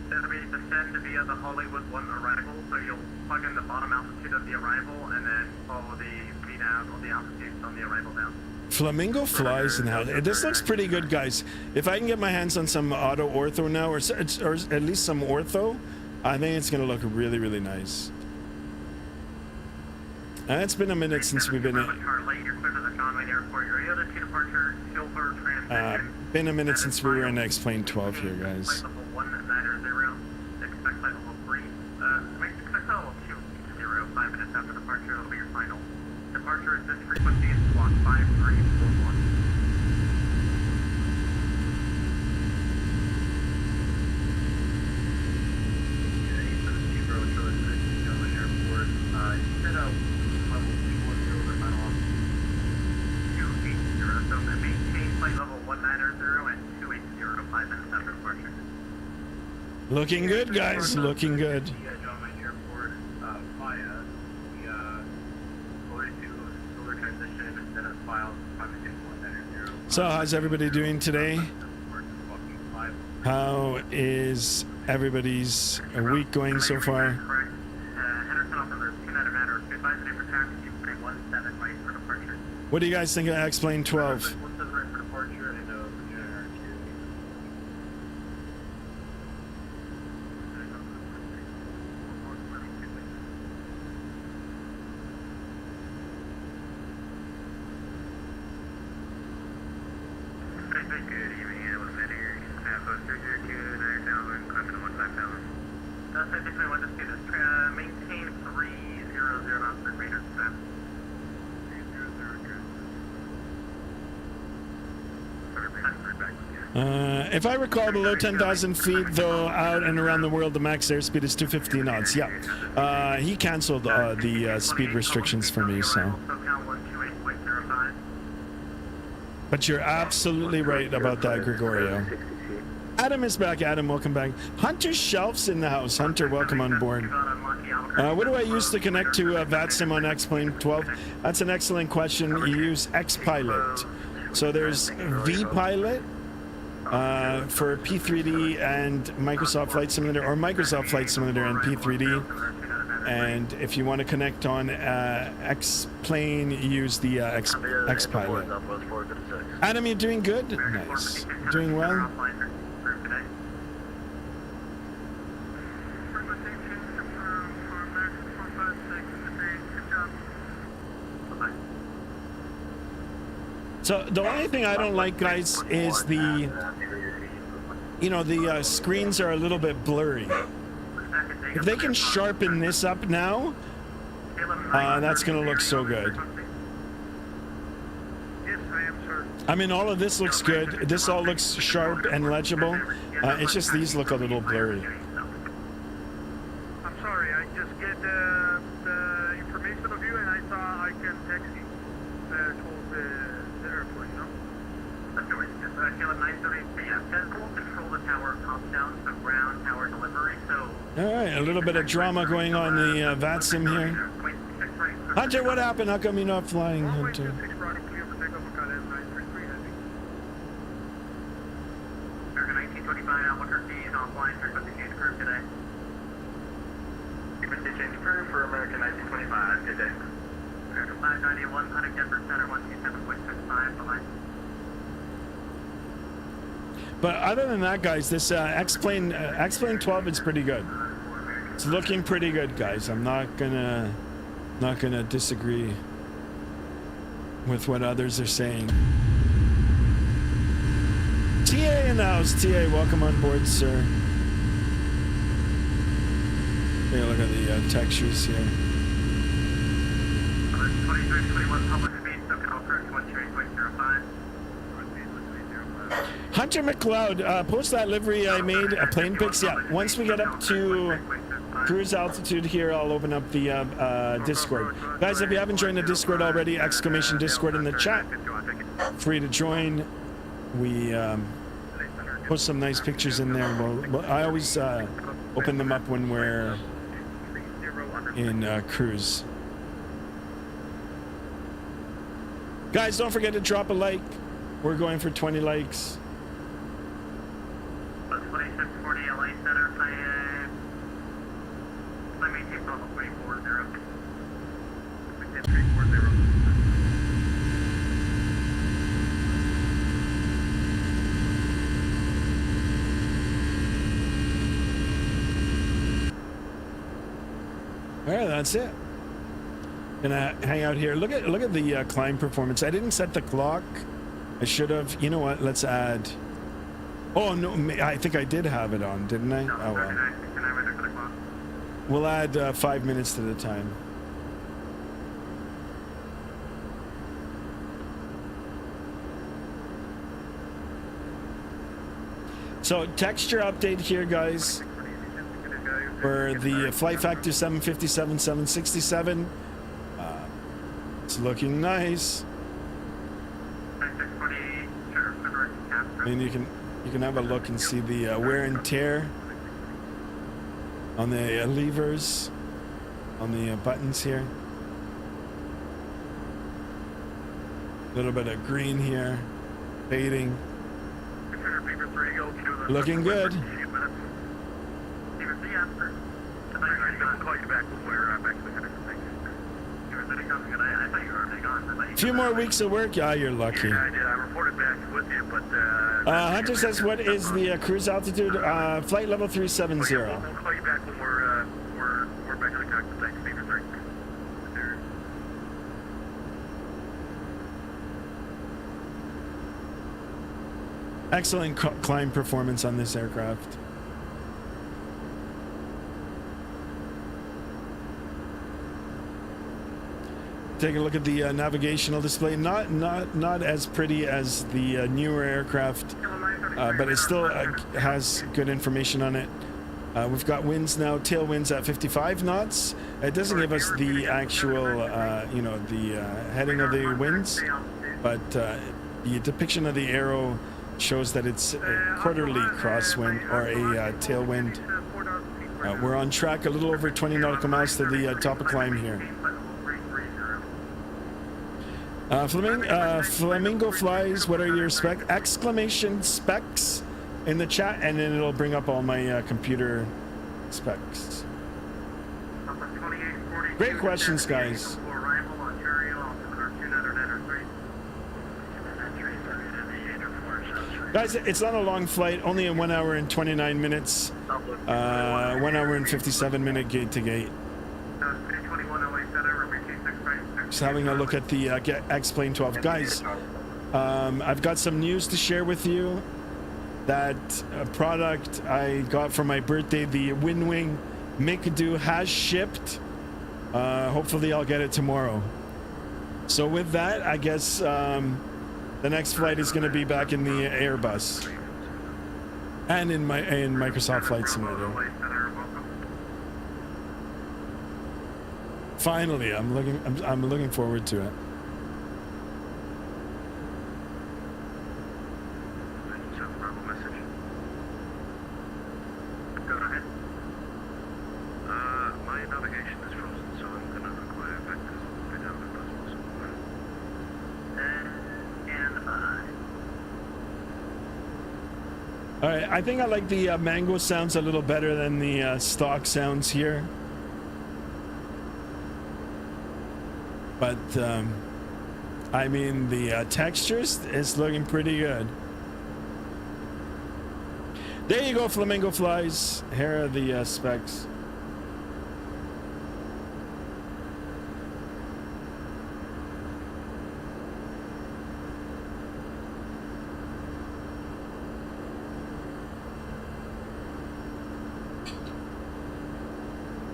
That'll be descend via the Hollywood 1 arrival, so you'll plug in the bottom altitude of the arrival and then follow the VNAV on the altitude on the arrival down. Flamingo flies now. This looks pretty good, guys. If I can get my hands on some auto ortho now, or at least some ortho, I think it's going to look really, really nice. And it's been a minute since we've been in. Been a minute since we were in X-Plane 12 here, guys. Departure at this frequency is block 5341. Looking good, guys. Looking good. So, how's everybody doing today? How is everybody's week going so far? What do you guys think of X-Plane 12? If I recall, below 10,000 feet, though, out and around the world, the max airspeed is 250 knots. Yeah, he canceled the speed restrictions for me, so. But you're absolutely right about that, Gregorio. Adam is back. Adam, welcome back. Hunter Shelf's in the house. Hunter, welcome on board. What do I use to connect to Vatsim on X-Plane 12? That's an excellent question. You use X-Pilot. So there's V-Pilot. For P3D and Microsoft Flight Simulator, or Microsoft Flight Simulator and P3D. And if you want to connect on X-Plane, use the X-Pilot. Adam, you're doing good? Nice. Doing well? So the only thing I don't like, guys, is the screens are a little bit blurry. If they can sharpen this up now, that's going to look so good. I mean, all of this looks good. This all looks sharp and legible. It's just these look a little blurry. I'm sorry, I just get the information of you and I thought I can text you towards the airport, you know? That's right. Just Caleb 930, yeah, Central control the tower top down, so ground tower delivery, so... All right, a little bit of drama going on the Vatsim here. Hunter, what happened? How come you're not flying, Hunter? 591, heading Denver Center 127.65, the line. But other than that, guys, this X-Plane 12 is pretty good. It's looking pretty good, guys. I'm not gonna disagree with what others are saying. TA in the house. TA, welcome on board, sir. Take a look at the textures here. 2321 public speed, SoCal approach 13.05. Hunter McLeod, post that livery I made, plane pics. Yeah, once we get up to cruise altitude here, I'll open up the Discord. Guys, if you haven't joined the Discord already, exclamation Discord in the chat. Free to join. We post some nice pictures in there. Well, I always open them up when we're in cruise. Guys, don't forget to drop a like. We're going for 20 likes. 2640 LA Center, I maintain level 340. 340. All right, that's it. Gonna hang out here. Look at the climb performance. I didn't set the clock. I should have. You know what? Let's add. Oh no, I think I did have it on, didn't I? Oh well. We'll add 5 minutes to the time. So texture update here, guys. For the flight factor 757, 767. It's looking nice. And you can have a look and see the wear and tear on the levers, on the buttons here. A little bit of green here, fading. Looking good. A few more weeks of work. Yeah, you're lucky. Yeah, I did. I reported back with you, but Hunter says, what is the cruise altitude? Flight level 370. We'll call you back when we're back in the cockpit. Thanks, Beaver 3. Excellent climb performance on this aircraft. Take a look at the navigational display. Not as pretty as the newer aircraft, but it still has good information on it. We've got winds now, tailwinds at 55 knots. It doesn't give us the actual, the heading of the winds, but the depiction of the arrow shows that it's a quarterly crosswind or a tailwind. We're on track, a little over 20 nautical miles to the top of climb here. Flamingo Flies, what are your exclamation specs in the chat, and then it'll bring up all my computer specs. Great questions, guys. Guys, it's not a long flight, only a 1 hour and 29 minutes. 1 hour and 57 minute gate to gate. Just having a look at the X-Plane 12. Guys, I've got some news to share with you. That product I got for my birthday, the Winwing Make-A-Do, has shipped. Hopefully I'll get it tomorrow. So with that, I guess the next flight is going to be back in the Airbus. And in Microsoft Flight Simulator. Finally, I'm looking forward to it. My navigation is frozen, so I'm gonna require back to get out of the bus. All right, I think I like the mango sounds a little better than the stock sounds here. but I mean the textures is looking pretty good. There you go, Flamingo Flies. Here are the specs.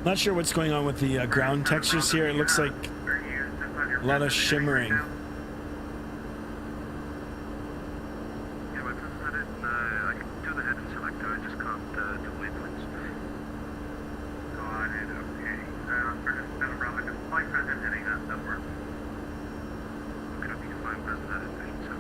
Not sure what's going on with the ground textures here. It looks like a lot of shimmering. Yeah, but it doesn't matter. I can do the head selector. I just can't do waypoints. Got it, okay. For this center brother, just flight present heading that works. Okay, I'll be fine with that efficiency.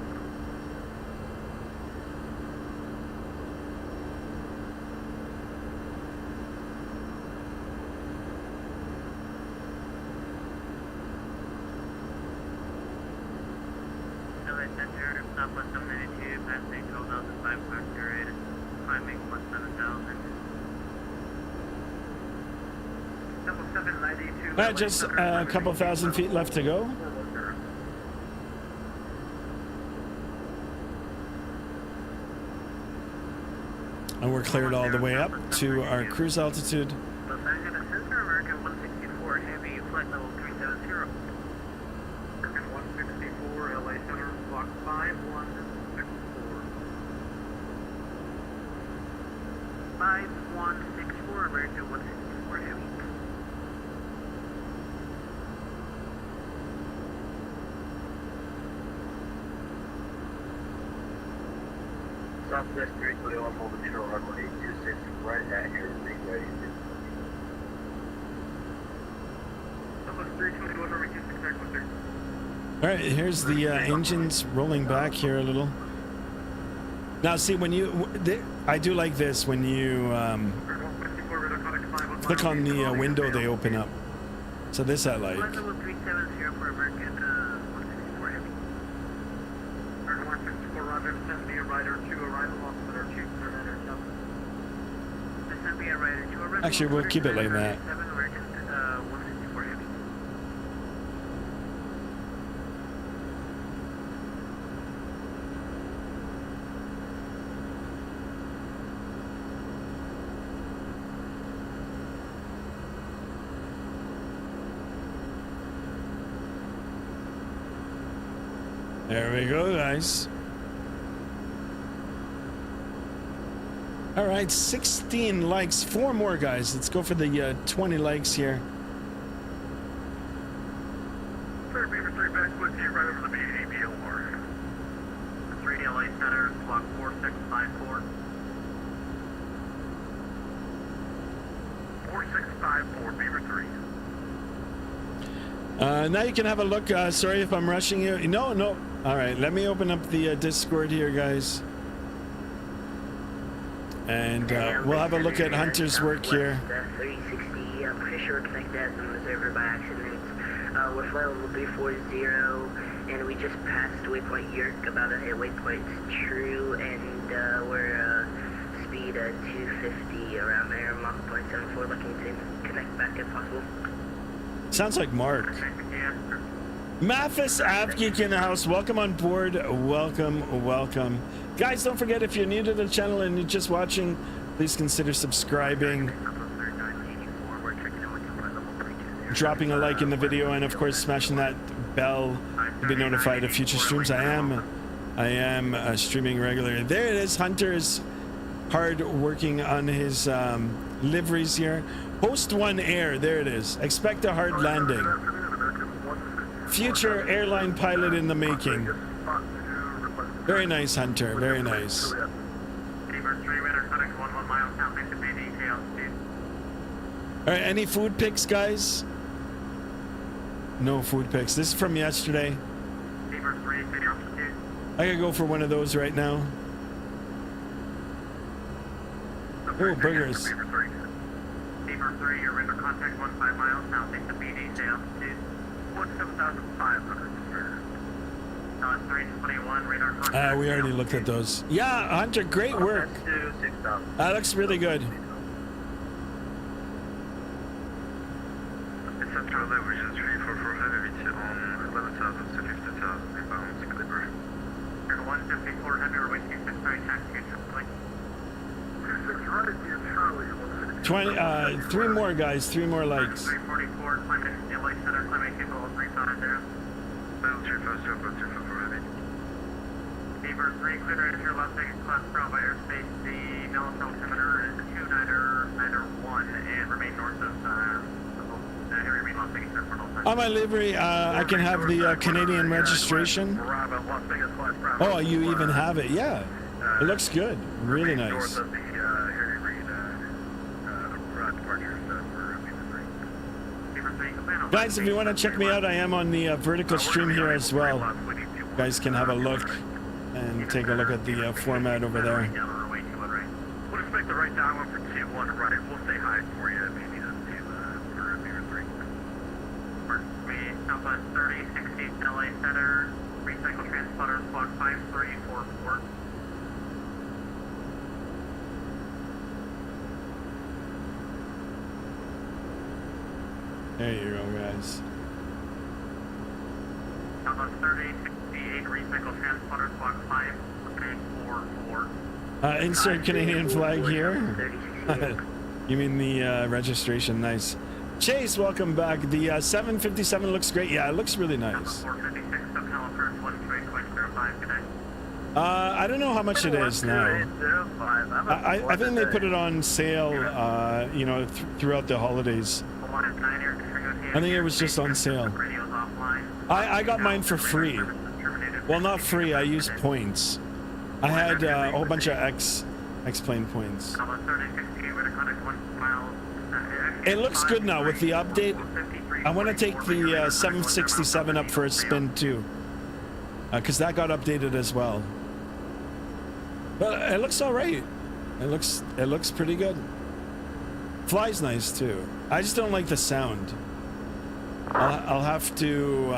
Center, Southwest 792, passing 12,500, climbing 17,000. Southwest 792. Just a couple thousand feet left to go. And we're cleared all the way up to our cruise altitude. Los Angeles Center, American 164, heavy, flight level 370. American 164, LA Center, block 5164. 5164, American 164, heavy. Southwest 321, hold the neutral runway 26, right at your ready. Southwest 321, reaching contact with there. All right, here's the engines rolling back here a little. Now, see, when you, I do like this when you click on the window, they open up. So this I like. Flight level 370 for American 164 heavy. American 164, roger, send me a rider to arrival on center 2, Terminator 7. Send me a rider to arrival. Actually, we'll keep it like that. 7, American 164 heavy. There we go, guys. All right, 16 likes, 4 more, guys. Let's go for the 20 likes here. Third Beaver 3 back with you right over the ABLR. 3 LA Center, block 4654. 4654, Beaver 3. Now you can have a look. Sorry if I'm rushing you. No. All right, let me open up the Discord here, guys. And we'll have a look at Hunter's work here. 360, I'm pretty sure connected as an observer by accident. We're flight level 340, and we just passed waypoint Yerk, about to hit waypoint True, and we're speed 250 around there, Mach 0.74, looking to connect back if possible. Sounds like Mark. Mathis Avgeek in the house. Welcome on board. Welcome. Guys, don't forget, if you're new to the channel and you're just watching, please consider subscribing, dropping a like in the video, and of course smashing that bell to be notified of future streams. I am streaming regularly. There it is. Hunter is hard working on his liveries here. Post 1 air. There it is. Expect a hard landing. Future airline pilot in the making. Very nice, Hunter. Very nice. All right, any food pics, guys? No food pics. This is from yesterday. I gotta go for one of those right now. Oh, burgers. Beaver 3, you're in contact 15 miles now. Take the BD to altitude 17,500. Now it's 321, radar contact. We already looked at those. Yeah, Hunter, great work. That looks really good. Central leverage 344 heavy on Three more guys, 3 more likes. 344, climb in, LA Center, climb in, vehicle 350. Beaver 3, clear to enter Las Vegas Class Bravo airspace, the Nellis altimeter is 2991, and remain north of, remain Las Vegas Airport all time. On my livery, I can have the Canadian registration. Bravo, Las Vegas Class Bravo. Oh, you even have it? Yeah. It looks good. Really nice. North of the Harry Reid departure stuff for Beaver 3. Guys, if you want to check me out, I am on the vertical stream here as well. You guys can have a look and take a look at the format over there. We'll expect the right downwind for 2-1 right. We'll stay high for you if you need us to for Beaver 3. Southwest 3060 LA Center, recycle transponder squad 5344. There you go, guys. Southwest 3068 recycle transponder squad 5344. Insert Canadian flag here. You mean the registration? Nice. Chase, welcome back. The 757 looks great. Yeah, it looks really nice. 456 SoCal approach 128.05. Good day. I don't know how much it is now. I think they put it on sale, you know, throughout the holidays. I think it was just on sale. I got mine for free. Well, not free. I used points. I had a whole bunch of X-plane points. It looks good now with the update. I want to take the 767 up for a spin too, because that got updated as well. But it looks all right. It looks pretty good. Flies nice too. I just don't like the sound. I'll have to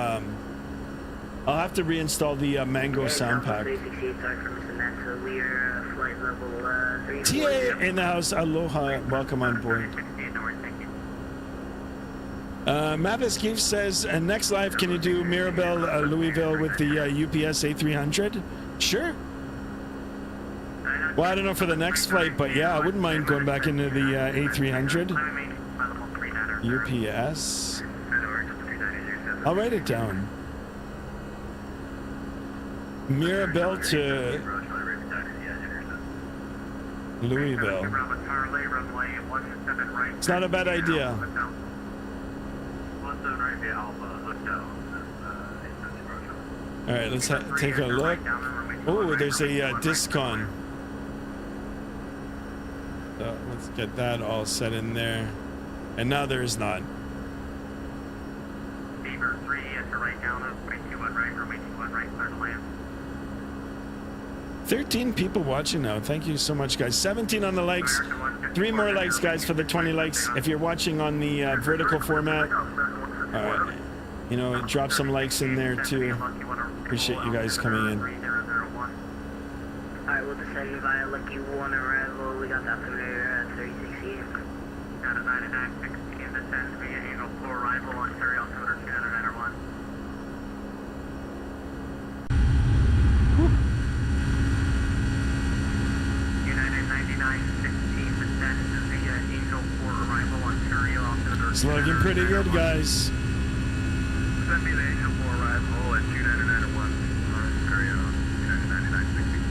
reinstall the Mango sound pack. TA in the house. Aloha. Welcome on board. Mavis Keefe says, next live, can you do Mirabel, Louisville with the UPS A300? Sure. Well, I don't know for the next flight, but yeah, I wouldn't mind going back into the A300. UPS. I'll write it down. Mirabel to Louisville. It's not a bad idea. All right, let's take a look. Oh, there's a Discon. Let's get that all set in there. And now there is not. Beaver 3 enter right down, runway 21 right, runway 21 right, clear to land. 13 people watching now. Thank you so much, guys. 17 on the likes. 3 more likes, guys, for the 20 likes. If you're watching on the vertical format, you know, drop some likes in there too. Appreciate you guys coming in. Alright, we'll descend via Lucky 1 arrival. We got that from there, 3068. Got a 9960 and descend via Angel 4 arrival, Ontario, altimeter 2901. United 9916 descend via Angel 4 arrival, Ontario, altimeter. It's looking pretty good, guys. Send me the Angel 4 arrival at 2991. Ontario, United 9960.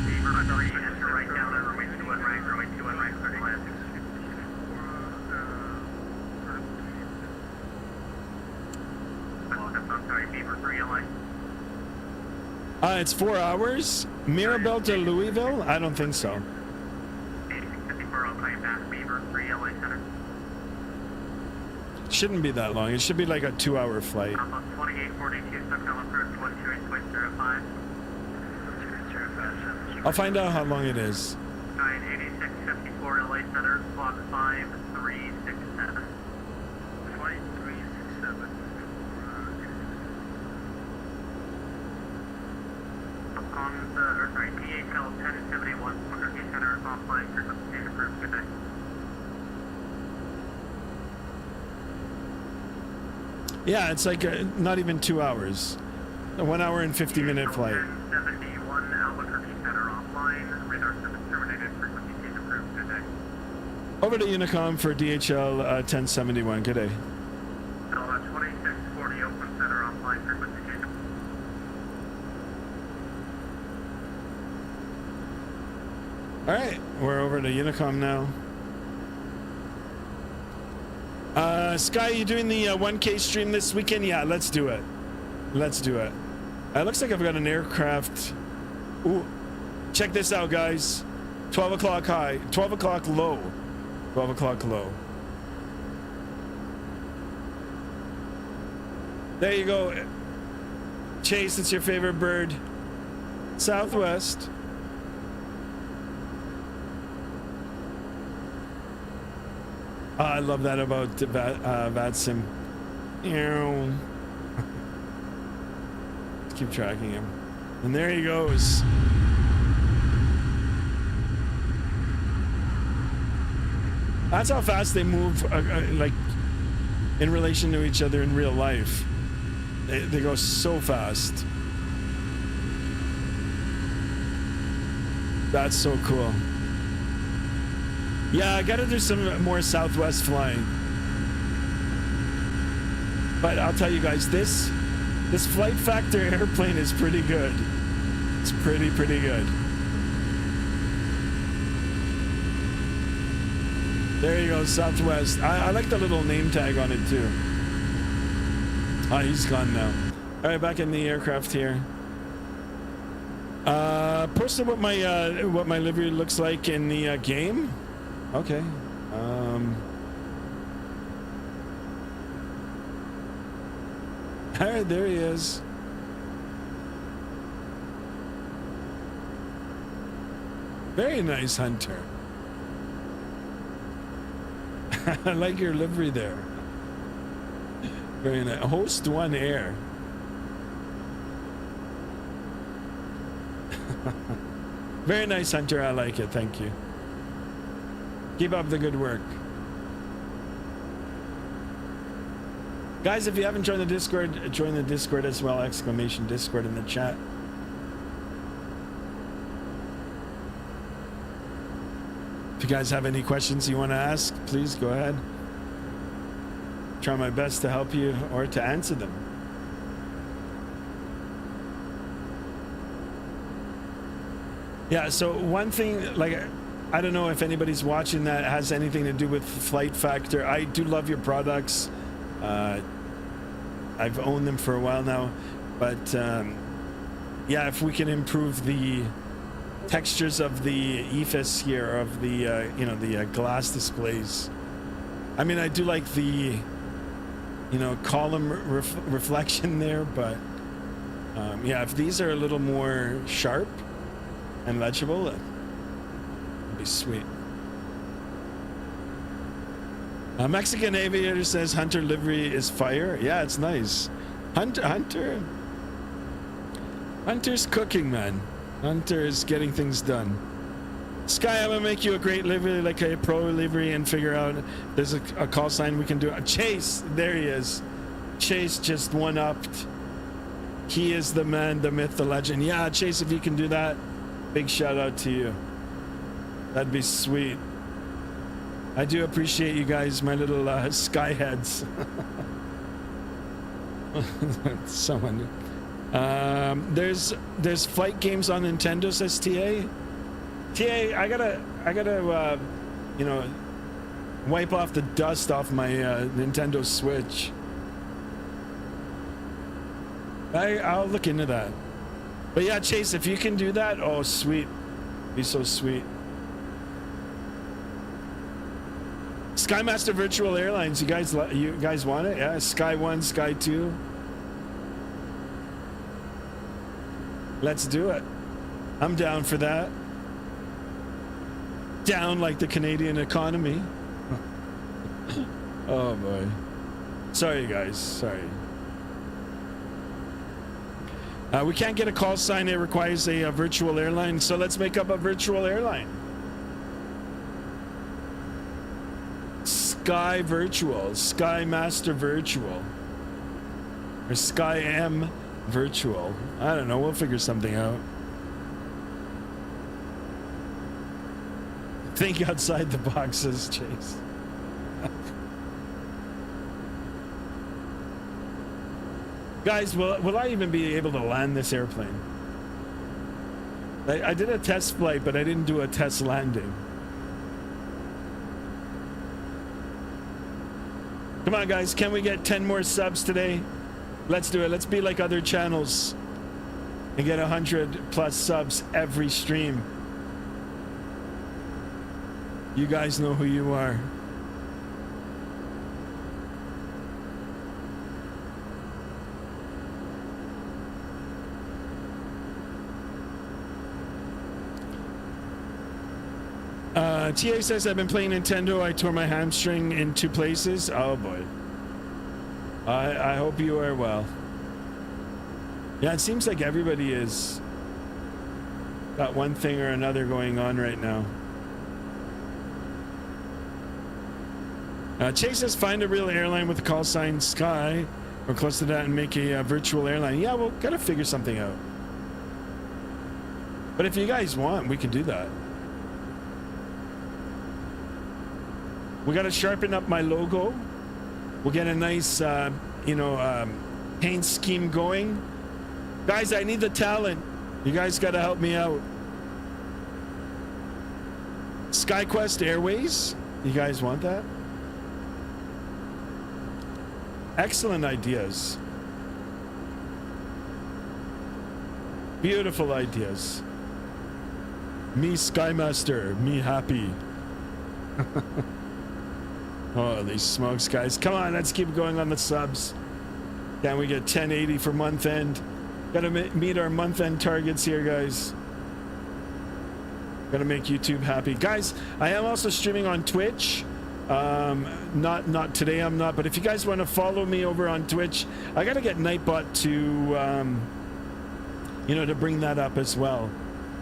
Beaver 3 enter right down, runway 21 right, runway 21 right, clear to land. I'm sorry, Beaver 3 LA. It's 4 hours. Mirabel to Louisville? I don't think so. 8654, I'll call you back. Beaver 3 LA Center. It shouldn't be that long. It should be like a 2-hour flight. Alpha 2842, SoCal approach 128.05. I'll find out how long it is. 98654 LA Center, clock 5367. 5367. On the, or sorry, THL 1071, Quincy Center is offline, frequency approved, good day. Yeah, it's like not even 2 hours. A 1 hour and 50-minute flight. 1071, Albuquerque Center offline, radar service terminated, frequency change approved, good day. Over to Unicom for DHL 1071. Good day. Delta 2640 open center on flight frequency change. All right, we're over to Unicom now. Sky, you doing the 1K stream this weekend? Yeah, let's do it. Let's do it. It looks like I've got an aircraft. Ooh, check this out, guys. 12 o'clock high, 12 o'clock low. 12 o'clock low. There you go. Chase, it's your favorite bird. Southwest. Oh, I love that about Vatsim. Ew. Let's keep tracking him. And there he goes. That's how fast they move, like, in relation to each other in real life. They go so fast. That's so cool. Yeah, I gotta do some more Southwest flying. But I'll tell you guys, this Flight Factor airplane is pretty good. It's pretty good. There you go, Southwest. I like the little name tag on it too. Oh, he's gone now. All right, back in the aircraft here. Posted what my livery looks like in the game. Okay. All right, there he is. Very nice, Hunter. I like your livery there. Very nice. Host One Air. Very nice, Hunter. I like it. Thank you. Keep up the good work. Guys, if you haven't joined the Discord, join the Discord as well. Exclamation Discord in the chat. If you guys have any questions you want to ask, please go ahead. Try my best to help you or to answer them. Yeah, so one thing, like, I don't know if anybody's watching that has anything to do with Flight Factor. I do love your products. I've owned them for a while now, but yeah, if we can improve the textures of the EFIS here, of the you know, the glass displays. I mean, I do like the, you know, column reflection there, but yeah, if these are a little more sharp and legible, that'd be sweet. Mexican Aviator says Hunter livery is fire. Yeah, it's nice. Hunter's cooking, man. Hunter is getting things done. Sky, I'm gonna make you a great livery, like a pro livery, and figure out there's a call sign we can do. Chase, there he is. Chase just one-upped. He is the man, the myth, the legend. Yeah, Chase, if you can do that, big shout out to you. That'd be sweet. I do appreciate you guys, my little sky heads. Someone. There's flight games on Nintendo, says TA. TA, I gotta you know, wipe off the dust off my Nintendo Switch. I'll look into that. But yeah, Chase, if you can do that, oh sweet, be so sweet. Skymaster Virtual Airlines, you guys want it? Yeah, Sky 1, Sky 2. Let's do it. I'm down for that. Down like the Canadian economy. Oh boy. Sorry guys, sorry. We can't get a call sign, it requires a virtual airline, so let's make up a virtual airline. Sky Virtual, Sky Master Virtual, or Sky M Virtual. I don't know, we'll figure something out. Think outside the boxes, Chase. Guys, will I even be able to land this airplane? I did a test flight, but I didn't do a test landing. Come on, guys. Can we get 10 more subs today? Let's do it. Let's be like other channels and get 100+ subs every stream. You guys know who you are. TA says, I've been playing Nintendo. I tore my hamstring in 2 places. Oh boy. I hope you are well. Yeah, it seems like everybody is got one thing or another going on right now. Chase says, find a real airline with a call sign Sky or close to that and make a virtual airline. Yeah, we'll gotta figure something out. But if you guys want, we can do that. We got to sharpen up my logo. We'll get a nice, paint scheme going. Guys, I need the talent. You guys got to help me out. SkyQuest Airways. You guys want that? Excellent ideas. Beautiful ideas. Me Skymaster, me happy. Oh, these smokes, guys. Come on, let's keep going on the subs. Can we get 1080 for month end? Gotta meet our month end targets here, guys. Gotta make YouTube happy. Guys, I am also streaming on Twitch. Not today, I'm not, but if you guys want to follow me over on Twitch, I gotta get Nightbot to, to bring that up as well.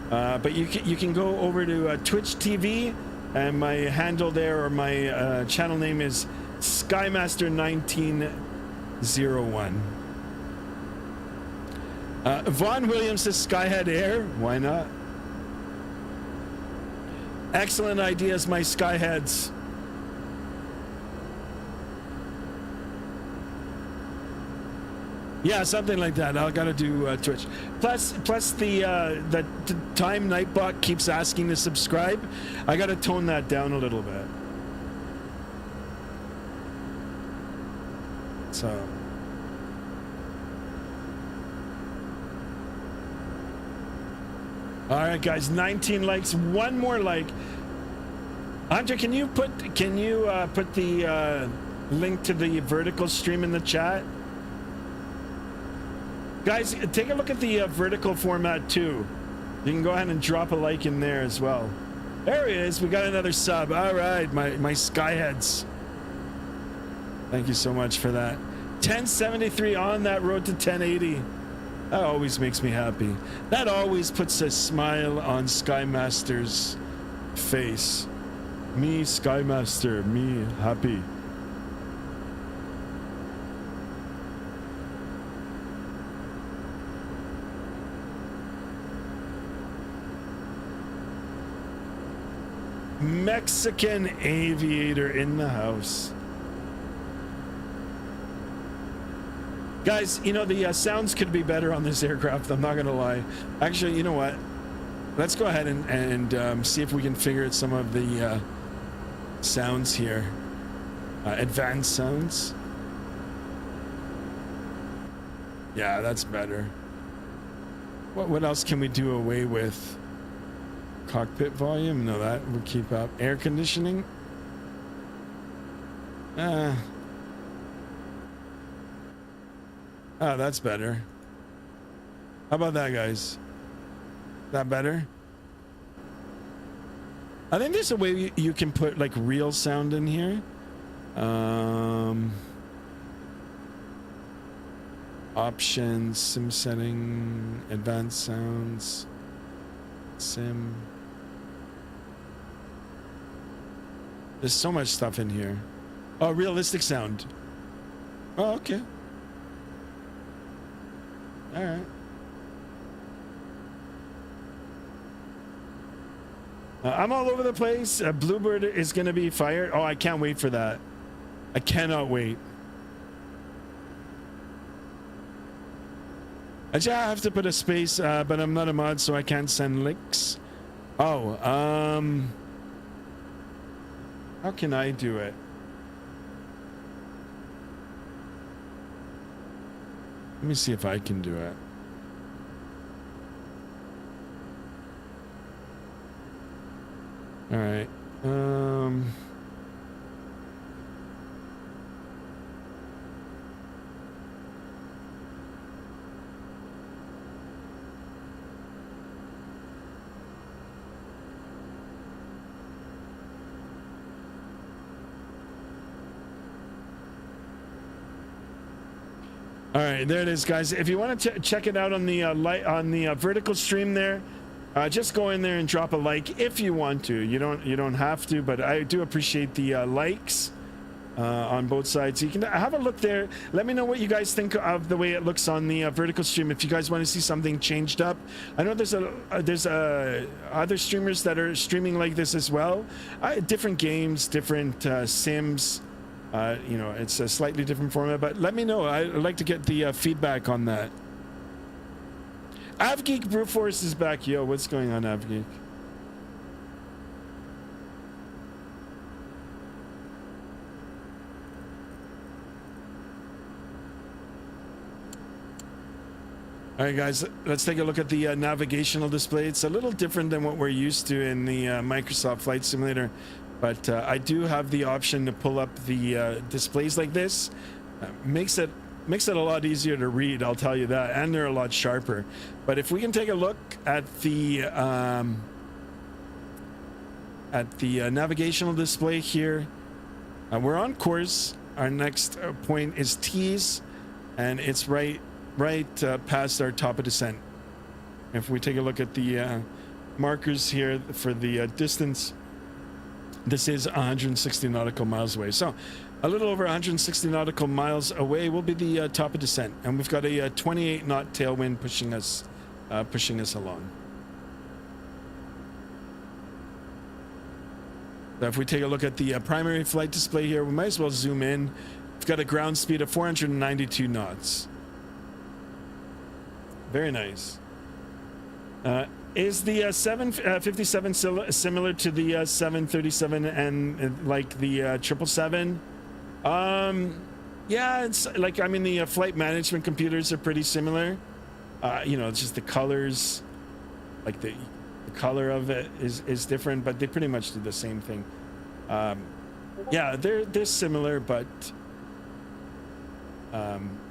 But you can go over to Twitch TV. And my handle there, or my channel name, is Skymaster1901. Vaughn Williams says Skyhead Air. Why not? Excellent ideas, my Skyheads. Yeah, something like that. I gotta do Twitch. Plus the time Nightbot keeps asking to subscribe. I gotta tone that down a little bit. So. All right, guys. 19 likes. One more like. Andre, can you put the link to the vertical stream in the chat? Guys, take a look at the vertical format too. You can go ahead and drop a like in there as well. There it is. We got another sub. All right, my Skyheads. Thank you so much for that. 1073 on that road to 1080. That always makes me happy. That always puts a smile on Skymaster's face. Me, Skymaster, me happy. Mexican Aviator in the house. Guys, the sounds could be better on this aircraft. I'm not gonna lie. Actually, you know what? Let's go ahead and see if we can figure out some of the sounds here. Advanced sounds. Yeah, that's better. What else can we do away with? Cockpit volume? No, that will keep up. Air conditioning? Oh, that's better. How about that, guys? That better? I think there's a way you can put like real sound in here. Options, sim setting, advanced sounds, sim. There's so much stuff in here. Oh, realistic sound. Oh, okay. All right. I'm all over the place. Bluebird is going to be fired. Oh, I can't wait for that. I cannot wait. I just have to put a space, but I'm not a mod, so I can't send links. Oh, how can I do it? Let me see if I can do it. All right. All right, there it is, guys. If you want to check it out on the vertical stream there, just go in there and drop a like if you want to. You don't have to, but I do appreciate the likes on both sides. You can have a look there. Let me know what you guys think of the way it looks on the vertical stream. If you guys want to see something changed up, I know there's other streamers that are streaming like this as well. Different games, different sims. You know, it's a slightly different format, but let me know. I'd like to get the feedback on that. AvGeek Brute Force is back. Yo, what's going on, AvGeek? All right, guys, let's take a look at the navigational display. It's a little different than what we're used to in the Microsoft Flight Simulator, but I do have the option to pull up the displays like this. Makes it a lot easier to read, I'll tell you that, and they're a lot sharper. But if we can take a look at the navigational display here, we're on course. Our next point is T's, and it's right past our top of descent. If we take a look at the markers here for the distance, this is 160 nautical miles away. So a little over 160 nautical miles away will be the top of descent, and we've got a 28 knot tailwind pushing us along. Now, if we take a look at the primary flight display here, we might as well zoom in. We've got a ground speed of 492 knots. Very nice. Is the 757 similar to the 737 and like the 777? Yeah, it's like, I mean, the flight management computers are pretty similar. You know, it's just the colors, like the color of it is different, but they pretty much do the same thing. Yeah, they're similar, but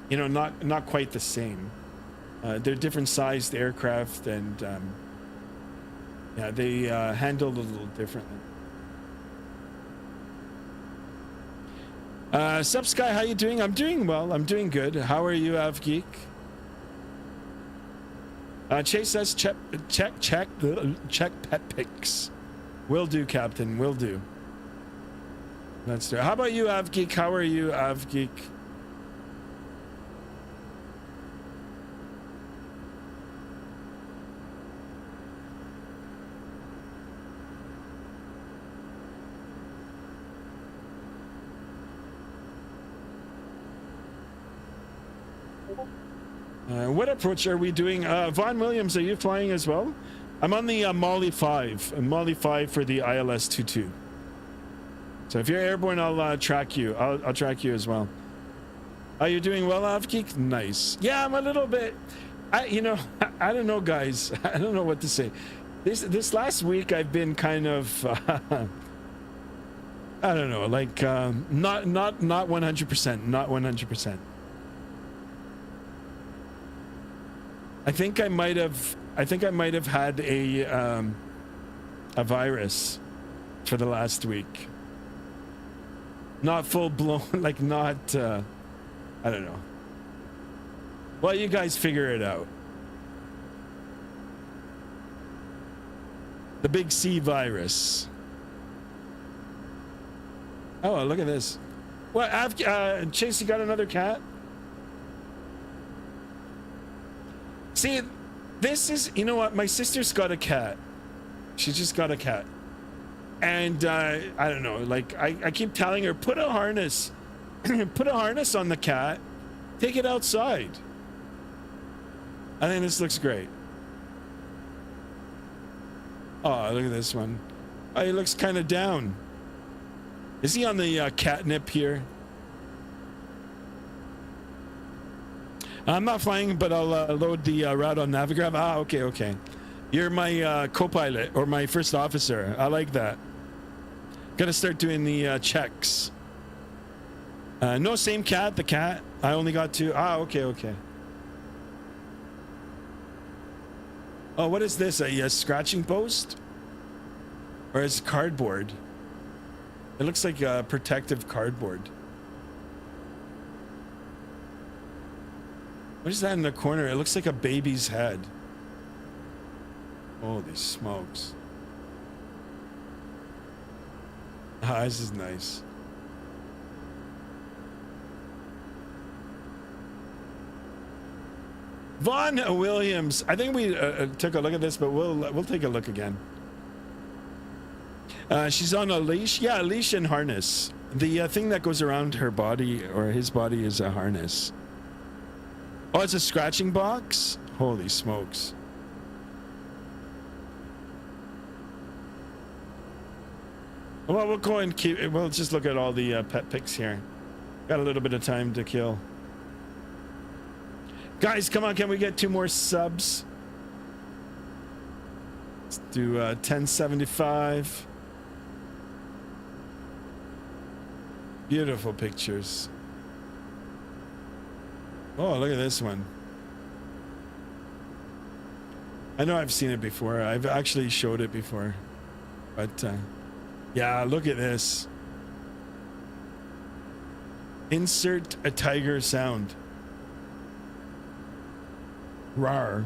you know, not quite the same. They're different sized aircraft, and yeah, they handled a little differently. Sup Sky, how you doing? I'm doing well. I'm doing good. How are you, AvGeek? Chase says check pet pics. Will do, Captain. Will do. Let's do it. How about you, AvGeek? How are you, AvGeek? What approach are we doing? Vaughn Williams, are you flying as well? I'm on the Molly 5. Molly 5 for the ILS 22. So if you're airborne, I'll track you. I'll track you as well. Are you doing well, AvGeek? Nice. Yeah, I'm a little bit. You know, I don't know, guys. I don't know what to say. This last week, I've been kind of. I don't know, like not 100%. Not 100%. I think I might have had a virus for the last week. Not full blown, like not. I don't know. Well, you guys figure it out. The big C virus. Oh, look at this. What? Chase, you got another cat? See, this is, you know what? My sister's got a cat. She just got a cat. And I don't know, like I keep telling her, put a harness, put a harness on the cat, take it outside. I think this looks great. Oh, look at this one. Oh, he looks kind of down. Is he on the catnip here? I'm not flying, but I'll load the route on Navigraph. Ah, okay, okay. You're my co-pilot or my first officer. I like that. Gotta start doing the checks. No, same cat, the cat. I only got 2. Ah, okay, okay. Oh, what is this? A scratching post? Or is it cardboard? It looks like a protective cardboard. What is that in the corner? It looks like a baby's head. Holy smokes. Ah, this is nice. Vaughn Williams. I think we took a look at this, but we'll take a look again. She's on a leash. Yeah, a leash and harness. The thing that goes around her body or his body is a harness. Oh, it's a scratching box? Holy smokes. Well, we'll go and keep. We'll just look at all the pet pics here. Got a little bit of time to kill. Guys, come on, can we get 2 more subs? Let's do 1075. Beautiful pictures. Oh, look at this one. I know I've seen it before. I've actually showed it before. But, yeah, look at this. Insert a tiger sound. Rawr.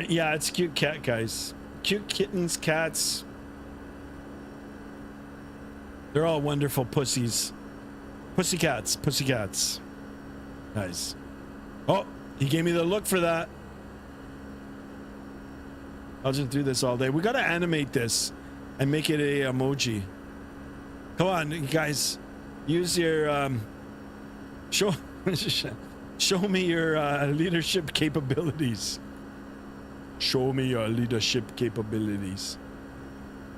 Yeah, it's cute cat, guys. Cute kittens, cats. They're all wonderful pussies. Pussycats, pussycats. Nice. Oh, he gave me the look for that. I'll just do this all day. We gotta animate this and make it a emoji. Come on, you guys. Use your show me your leadership capabilities. Show me your leadership capabilities.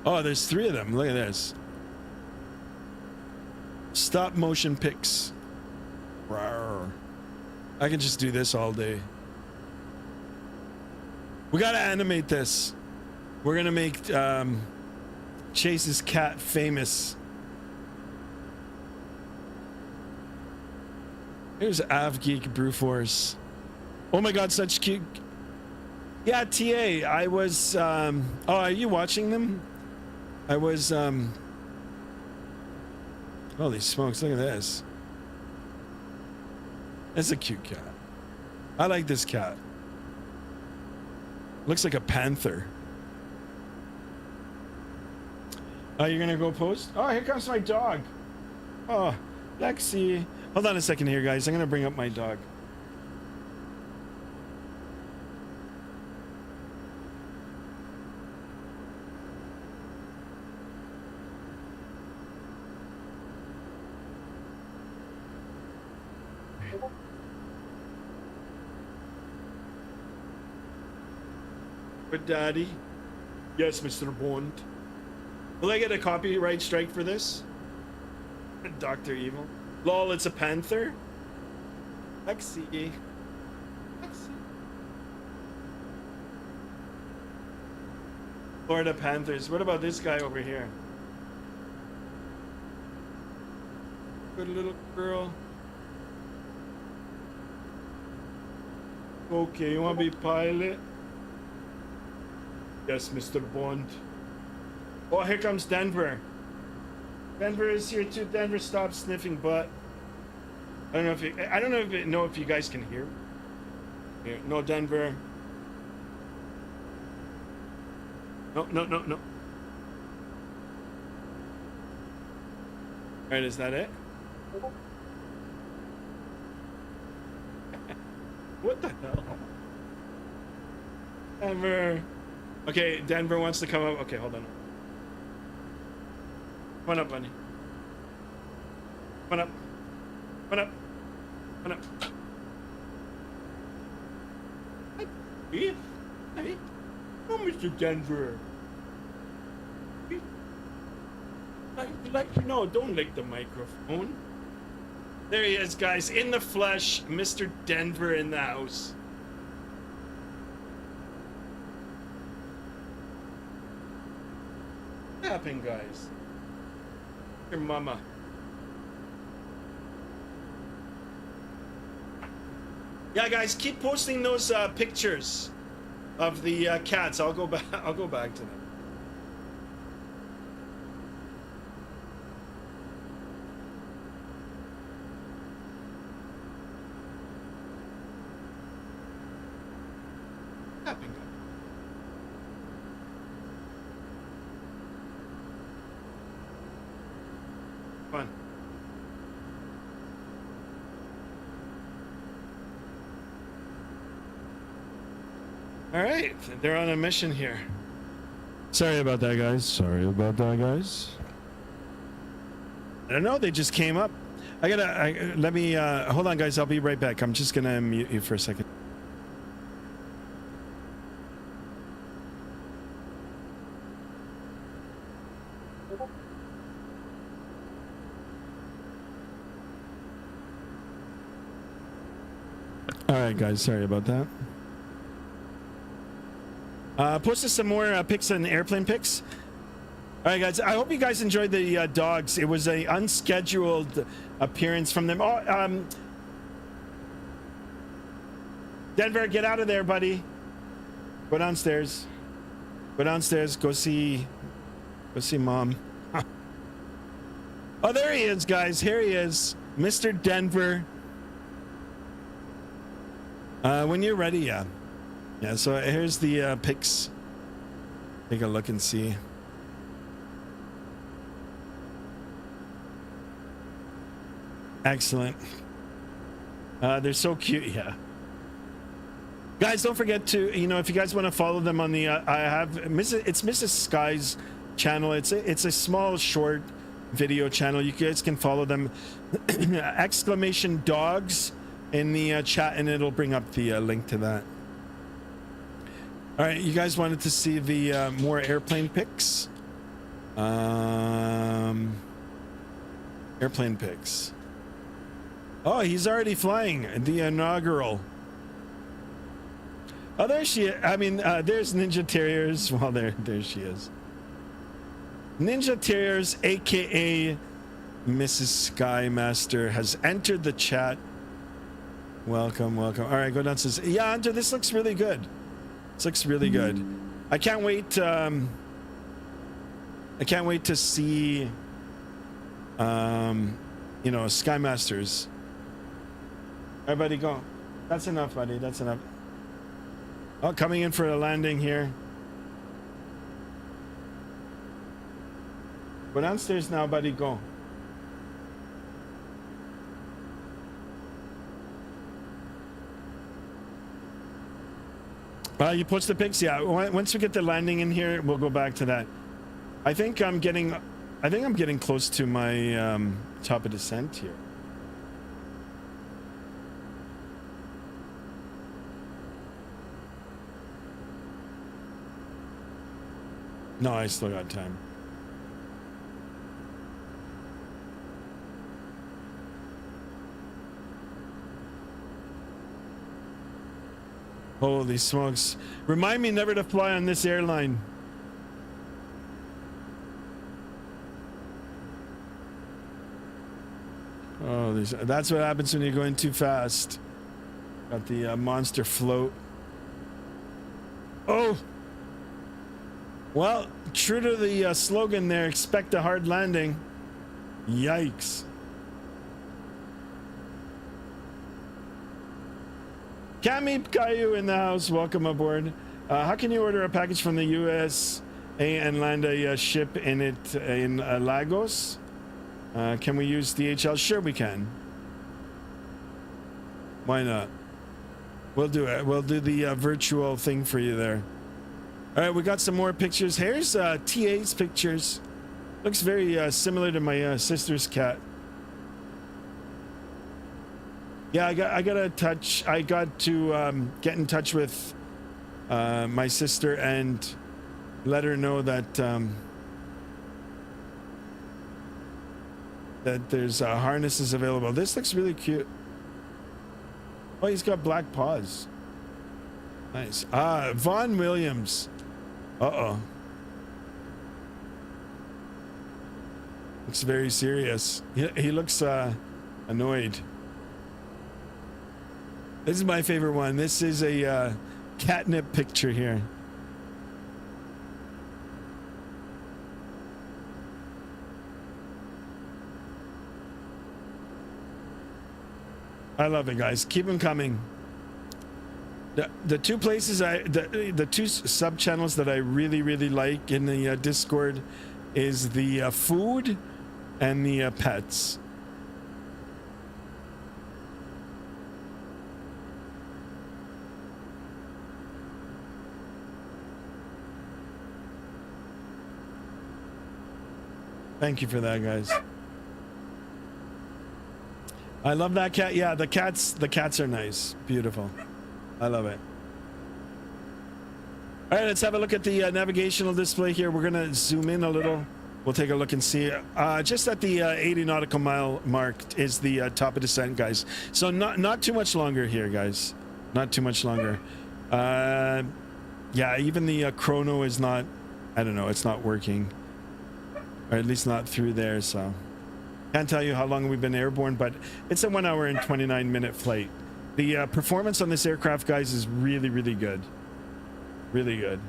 Oh, there's 3 of them. Look at this. Stop motion pics. Rawr. I can just do this all day. We gotta animate this. We're gonna make Chase's cat famous. Here's AvGeek Brewforce. Oh my god, such cute. Yeah, TA, I was oh, are you watching them? I was holy smokes, look at this. It's a cute cat. I like this cat. Looks like a panther. Oh, you're gonna go post? Oh, here comes my dog. Oh, Lexi. Hold on a second here, guys. I'm gonna bring up my dog. But Daddy? Yes, Mr. Bond. Will I get a copyright strike for this? Dr. Evil. Lol, it's a panther? Lexi. Florida Panthers. What about this guy over here? Good little girl. Okay, you want to be pilot? Yes, Mr. Bond. Oh, here comes Denver. Denver is here too. Denver, stop sniffing butt. I don't know if you guys can hear. Here, no, Denver. No. All right, is that it? What the hell? Denver. Okay, Denver wants to come up. Okay, hold on. Come on up, buddy. Come on up. Come on up. Come on up. Hey, hey. Oh, Mr. Denver. No, don't lick the microphone. There he is, guys, in the flesh. Mr. Denver in the house. What happened, guys? Your mama. Yeah, guys, keep posting those pictures of the cats. I'll go back. I'll go back to them. Fun. All right, they're on a mission here. Sorry about that, guys. Sorry about that, guys. I don't know. They just came up. Let me hold on, guys. I'll be right back. I'm just gonna mute you for a second. All right, guys. Sorry about that. Posted some more pics and airplane pics. All right, guys. I hope you guys enjoyed the dogs. It was a unscheduled appearance from them. Oh, Denver, get out of there, buddy. Go downstairs. Go downstairs. Go see Mom. Oh, there he is, guys. Here he is, Mr. Denver. When you're ready, yeah. Yeah, so here's the pics. Take a look and see. Excellent. They're so cute, yeah. Guys, don't forget to, if you guys want to follow them on the, it's Mrs. Sky's channel. It's a small, short video channel. You guys can follow them. Exclamation dogs in the chat, and it'll bring up the link to that. All right, you guys wanted to see the more airplane pics. Airplane pics. Oh, he's already flying the inaugural. Oh, there she is. I mean, there's Ninja Terriers. Well, there she is. Ninja Terriers, aka Mrs. Skymaster, has entered the chat. Welcome, welcome. All right, go downstairs. Yeah, Hunter, this looks really good. This looks really good. I can't wait. I can't wait to see. Skymasters. All right, buddy, go. That's enough, buddy. That's enough. Oh, coming in for a landing here. Go downstairs now, buddy. Go. You post the pics, yeah. Once we get the landing in here, we'll go back to that. I think I'm getting close to my top of descent here. No, I still got time. Holy smokes. Remind me never to fly on this airline. Oh, that's what happens when you're going too fast. Got the monster float. Oh! Well, true to the slogan there, expect a hard landing. Yikes. Cami Caillou in the house, welcome aboard. How can you order a package from the USA and land a ship in Lagos? Can we use DHL? Sure we can. Why not? We'll do it. We'll do the virtual thing for you there. All right, we got some more pictures. Here's TA's pictures. Looks very similar to my sister's cat. Yeah, I got to get in touch with my sister and let her know that that there's harnesses available. This looks really cute. Oh, he's got black paws. Nice. Vaughn Williams. Uh-oh. Looks very serious. He looks annoyed. This is my favorite one. This is a catnip picture here. I love it, guys. Keep them coming. The two places the two sub channels that I really like in the Discord is the food and the pets. Thank you for that, guys. I love that cat. Yeah, the cats are nice. Beautiful. I love it. All right, let's have a look at the navigational display here. We're gonna zoom in a little. We'll take a look and see. Just at the 80 nautical mile mark is the top of descent, guys. So not too much longer here, guys. Not too much longer. Yeah, even the chrono is not. I don't know. It's not working, or at least not through there. So can't tell you how long we've been airborne, but it's a 1 hour and 29-minute flight. The performance on this aircraft, guys, is really good. Really good.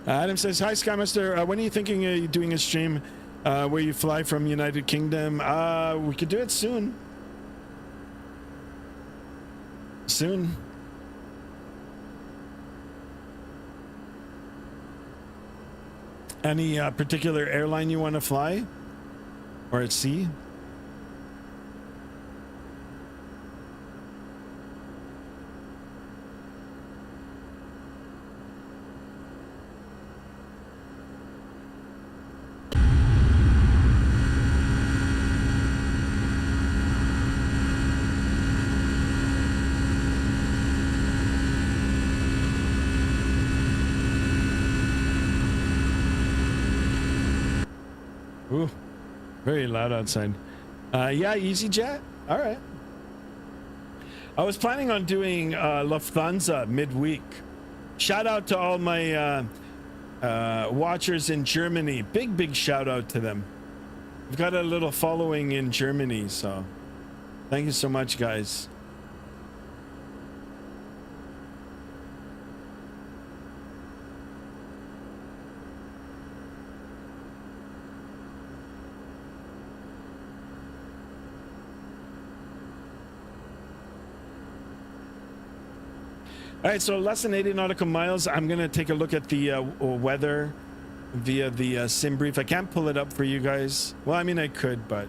Adam says, hi, Skymaster. When are you thinking of doing a stream where you fly from United Kingdom? We could do it soon. Soon. Any particular airline you want to fly? Or at sea? Ooh. Very loud outside. Yeah, EasyJet. All right. I was planning on doing Lufthansa midweek. Shout out to all my watchers in Germany. Big shout out to them. We've got a little following in Germany, so thank you so much, guys. All right, so less than 80 nautical miles. I'm going to take a look at the weather via the sim brief. I can't pull it up for you guys. Well, I mean, I could, but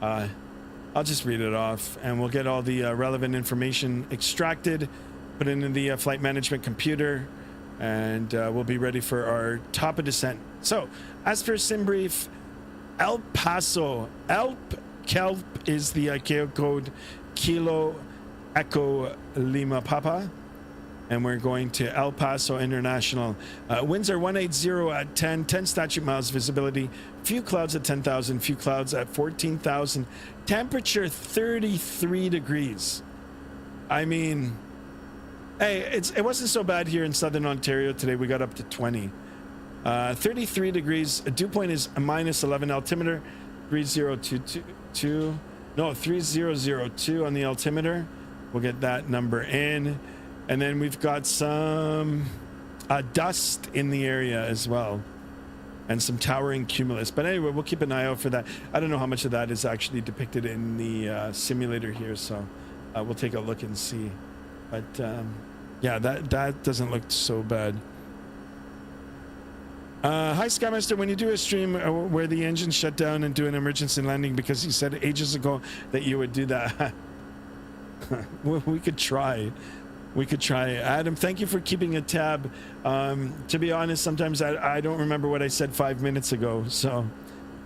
I'll just read it off, and we'll get all the relevant information extracted, put it into the flight management computer, and we'll be ready for our top of descent. So, as for sim brief, El Paso, KELP is the ICAO code, Kilo Echo Lima Papa. And we're going to El Paso International. Winds are 180 at 10 statute miles visibility, few clouds at 10,000, few clouds at 14,000, temperature 33 degrees. I mean, hey, it wasn't so bad here in Southern Ontario today. We got up to 20. 33 degrees, dew point is a -11, altimeter 3002, no, 3002 on the altimeter. We'll get that number in. And then we've got some dust in the area as well, and some towering cumulus. But anyway, we'll keep an eye out for that. I don't know how much of that is actually depicted in the simulator here, so we'll take a look and see. But yeah, that doesn't look so bad. Hi, Skymaster. When you do a stream where the engine shut down and do an emergency landing, because you said ages ago that you would do that. We could try. We could try. Adam, thank you for keeping a tab. To be honest, sometimes I don't remember what I said 5 minutes ago. So,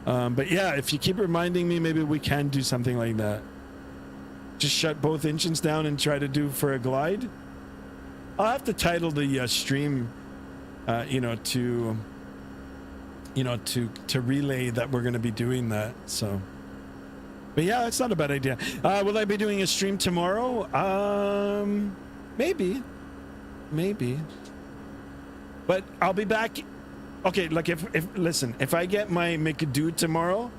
but yeah, if you keep reminding me, maybe we can do something like that. Just shut both engines down and try to do for a glide. I'll have to title the stream, to relay that we're going to be doing that. So, but yeah, it's not a bad idea. Will I be doing a stream tomorrow? Maybe. But I'll be back. Okay, like if I get my McDo tomorrow,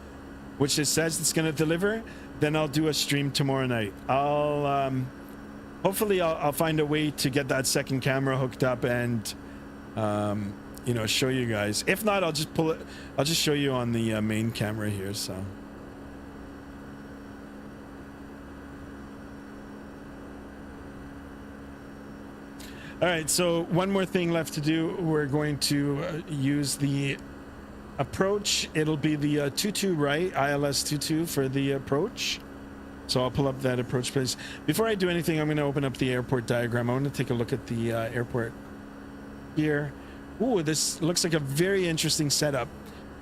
which it says it's gonna deliver, then I'll do a stream tomorrow night. Hopefully I'll find a way to get that second camera hooked up and show you guys. If not, I'll just pull it. I'll just show you on the main camera here. So. All right, so one more thing left to do. We're going to use the approach. It'll be the 22 right, ILS 22 for the approach. So I'll pull up that approach place. Before I do anything, I'm going to open up the airport diagram. I want to take a look at the airport here. Ooh, this looks like a very interesting setup.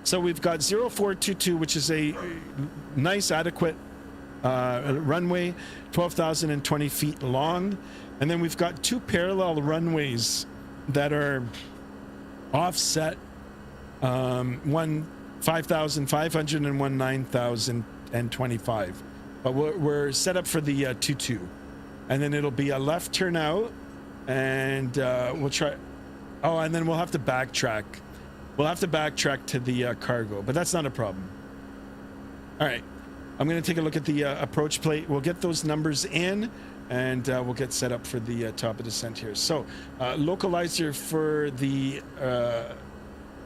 So we've got 0422, which is a nice, adequate runway, 12,020 feet long. And then we've got two parallel runways that are offset, one 5,500 and one 9,025. But we're set up for the 22. And then it'll be a left turn out, and we'll try. Oh, and then we'll have to backtrack. We'll have to backtrack to the cargo, but that's not a problem. All right, I'm going to take a look at the approach plate. We'll get those numbers in, and we'll get set up for the top of descent here. So localizer for the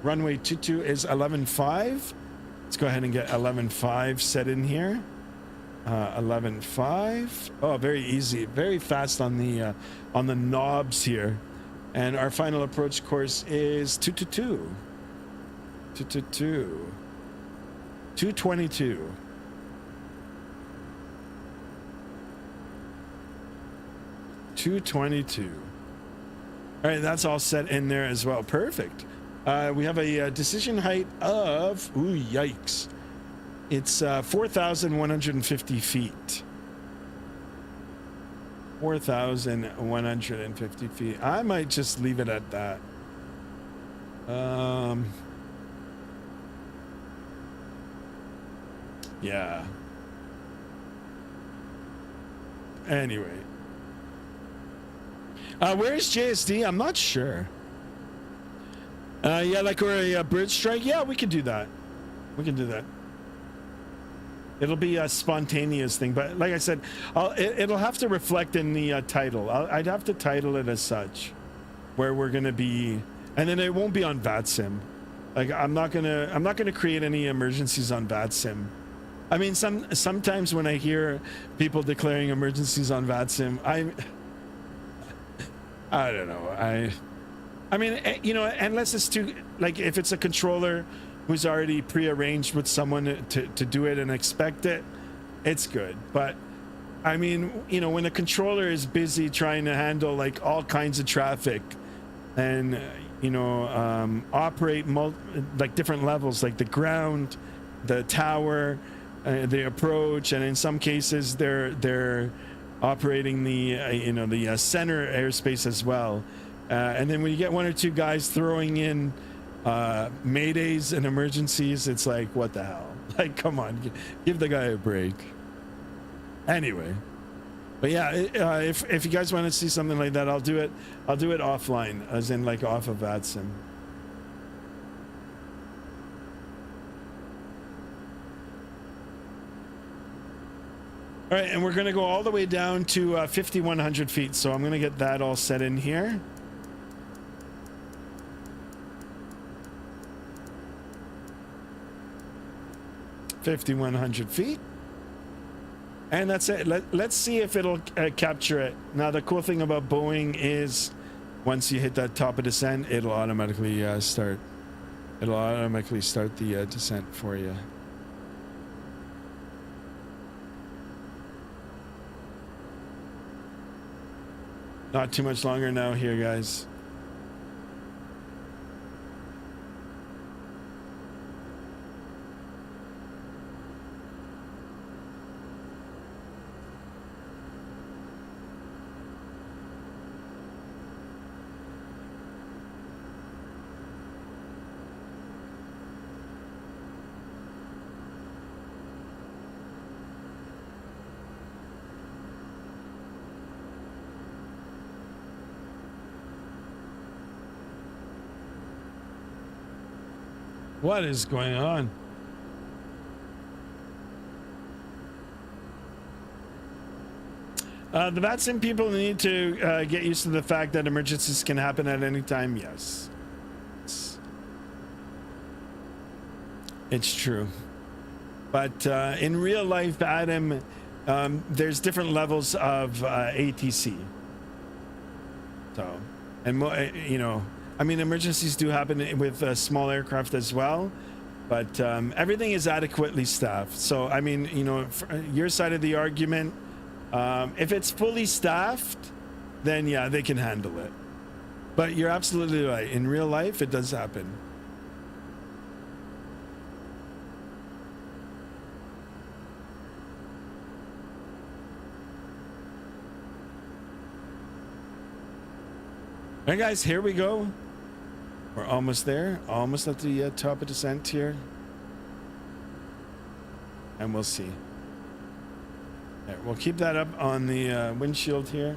runway 22 is 11.5. Let's go ahead and get 11.5 set in here. 11.5. Oh, very easy, very fast on the knobs here. And our final approach course is 222. 222. 222. All right, that's all set in there as well. Perfect. We have a decision height of, ooh, yikes. It's 4,150 feet. 4,150 feet. I might just leave it at that. Yeah. Anyway. Where is JSD? I'm not sure. Yeah, like we're a bridge strike. Yeah, we can do that. We can do that. It'll be a spontaneous thing, but like I said, it'll have to reflect in the title. I'd have to title it as such, where we're gonna be, and then it won't be on Vatsim. Like I'm not gonna create any emergencies on Vatsim. I mean, sometimes when I hear people declaring emergencies on Vatsim, I don't know. I mean, unless it's too, like if it's a controller who's already prearranged with someone to do it and expect it, it's good. But I mean, when a controller is busy trying to handle like all kinds of traffic and operate like different levels, like the ground, the tower, the approach, and in some cases they're operating the the center airspace as well. And then when you get one or two guys throwing in maydays and emergencies, it's like, what the hell? Like, come on, give the guy a break. Anyway, but yeah, if you guys want to see something like that, I'll do it offline, as in like off of Vatsim. All right, and we're going to go all the way down to 5,100 feet. So I'm going to get that all set in here. (5,100 feet), and that's it. Let's see if it'll capture it. Now, the cool thing about Boeing is once you hit that top of descent, it'll automatically start. It'll automatically start the descent for you. Not too much longer now here, guys. What is going on? The Vatsim people need to get used to the fact that emergencies can happen at any time. Yes. It's true. But in real life, Adam, there's different levels of ATC. So, and you know, I mean, emergencies do happen with small aircraft as well, but everything is adequately staffed. So, I mean, you know, your side of the argument, if it's fully staffed, then yeah, they can handle it. But you're absolutely right. In real life, it does happen. All right, guys, here we go. We're almost there, almost at the top of descent here. And we'll see. Right, we'll keep that up on the windshield here.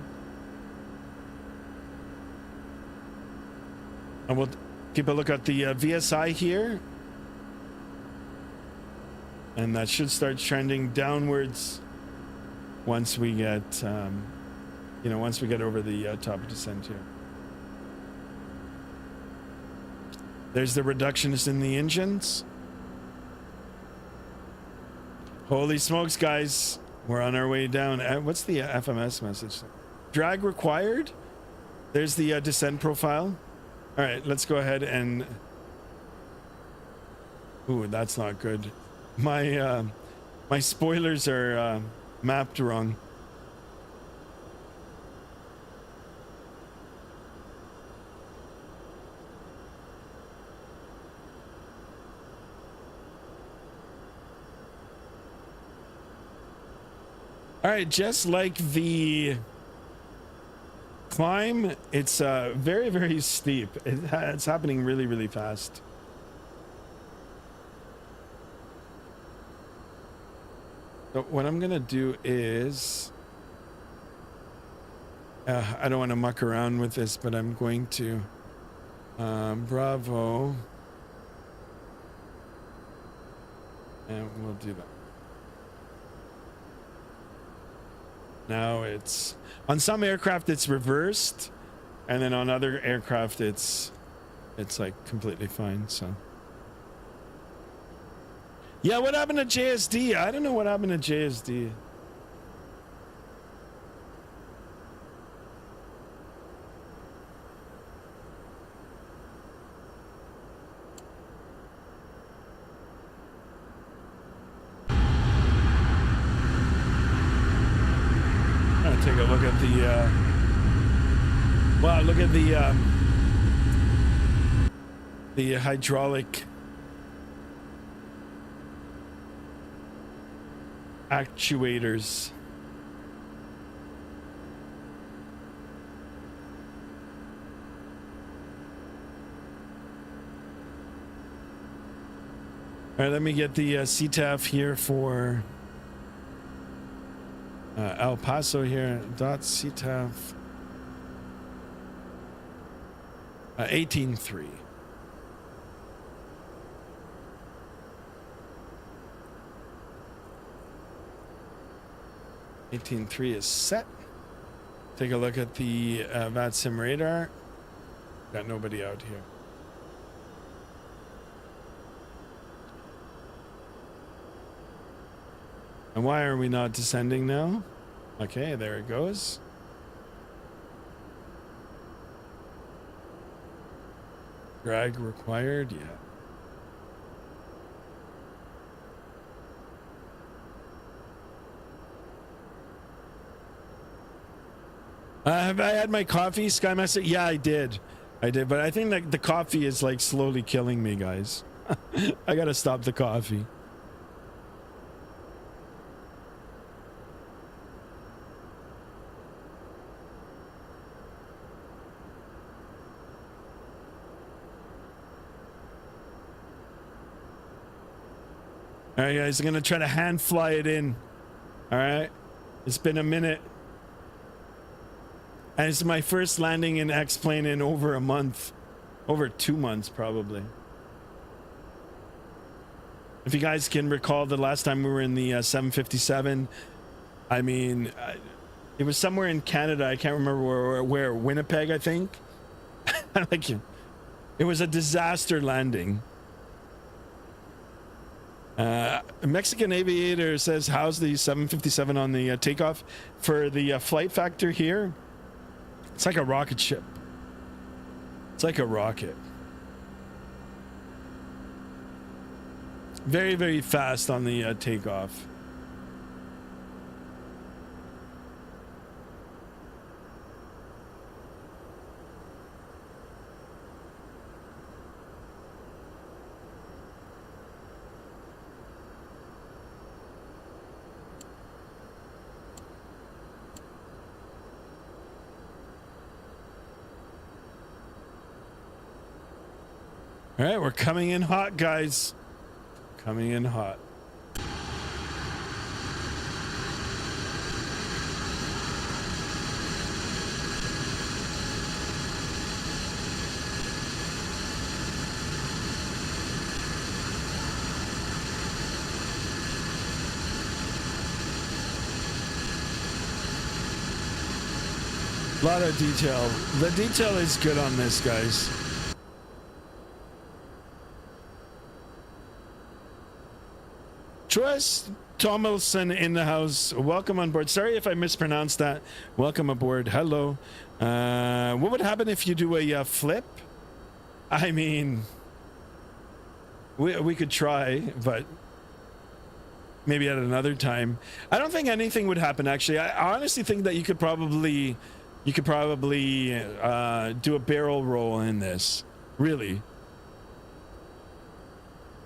And we'll keep a look at the VSI here. And that should start trending downwards once we get, you know, once we get over the top of descent here. There's the reductionist in the engines. Holy smokes, guys. We're on our way down. What's the FMS message? Drag required. There's the descent profile. All right, let's go ahead and... Ooh, that's not good. My spoilers are mapped wrong. All right, just like the climb, it's very, very steep. It's happening really, really fast. So what I'm gonna do is, I don't want to muck around with this, but I'm going to Bravo, and we'll do that. Now it's on some aircraft it's reversed, and then on other aircraft it's like completely fine. So yeah, what happened to JSD? I don't know what happened to JSD. Take a look at the wow, look at the hydraulic actuators. All right, let me get the CTAF here for El Paso here. Dot CTAF 18.3. (18.3) is set. Take a look at the Vatsim radar. Got nobody out here. And why are we not descending now? Okay, there it goes. Drag required, yeah. Have I had my coffee, Skymaster? Yeah, I did. But I think that the coffee is like slowly killing me, guys. I gotta stop the coffee. All right, guys, I'm gonna try to hand fly it in. All right, it's been a minute. And it's my first landing in X-Plane in over a month. Over 2 months, probably. If you guys can recall the last time we were in the 757, I mean, it was somewhere in Canada. I can't remember where Winnipeg, I think. Like, it was a disaster landing. Mexican Aviator says, how's the 757 on the takeoff? For the flight factor here, it's like a rocket ship. It's like a rocket. Very, very fast on the takeoff. All right, we're coming in hot, guys. Coming in hot. A lot of detail. The detail is good on this, guys. Troyes Tomilson in the house. Welcome on board. Sorry if I mispronounced that. Welcome aboard. Hello. What would happen if you do a flip? I mean, we could try, but maybe at another time. I don't think anything would happen, actually. I honestly think that you could probably do a barrel roll in this. Really.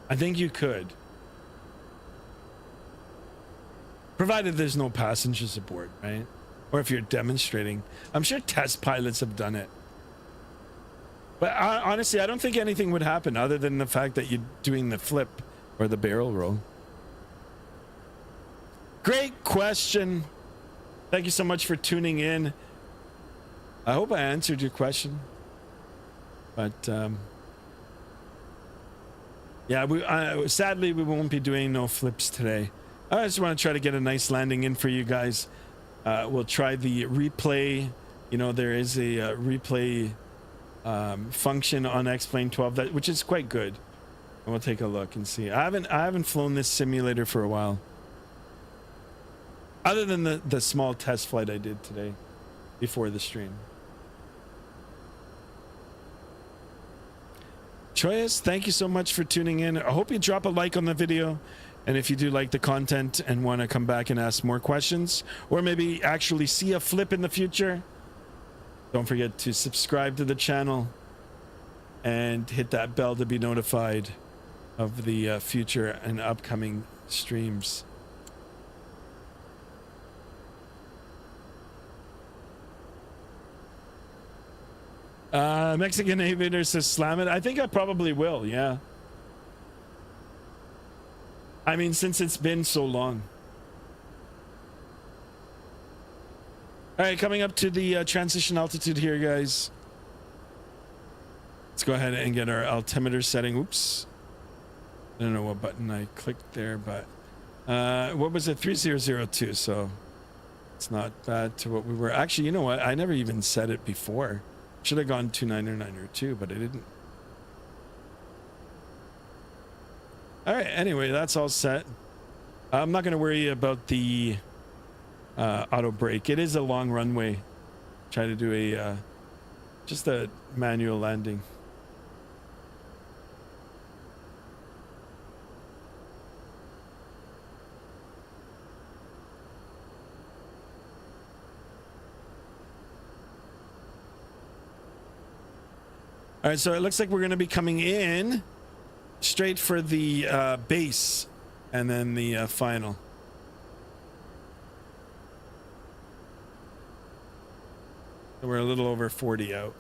I think you could. Provided there's no passengers aboard, right? Or if you're demonstrating. I'm sure test pilots have done it. But honestly, I don't think anything would happen other than the fact that you're doing the flip or the barrel roll. Great question. Thank you so much for tuning in. I hope I answered your question. But, yeah, sadly, we won't be doing no flips today. I just want to try to get a nice landing in for you guys. We'll try the replay. You know, there is a replay function on X-Plane 12, which is quite good. And we'll take a look and see. I haven't flown this simulator for a while. Other than the small test flight I did today before the stream. Troyes, thank you so much for tuning in. I hope you drop a like on the video. And if you do like the content and want to come back and ask more questions, or maybe actually see a flip in the future, don't forget to subscribe to the channel and hit that bell to be notified of the future and upcoming streams. Mexican Aviator says slam it. I think I probably will, yeah. I mean, since it's been so long. All right, coming up to the transition altitude here, guys. Let's go ahead and get our altimeter setting. Oops. I don't know what button I clicked there, but what was it? 3002. So it's not bad to what we were. Actually, you know what? I never even said it before. Should have gone 29902, but I didn't. All right, anyway, that's all set. I'm not going to worry about the auto brake. It is a long runway. Try to do a just a manual landing. All right, so it looks like we're going to be coming in straight for the base and then the final. So we're a little over 40 out.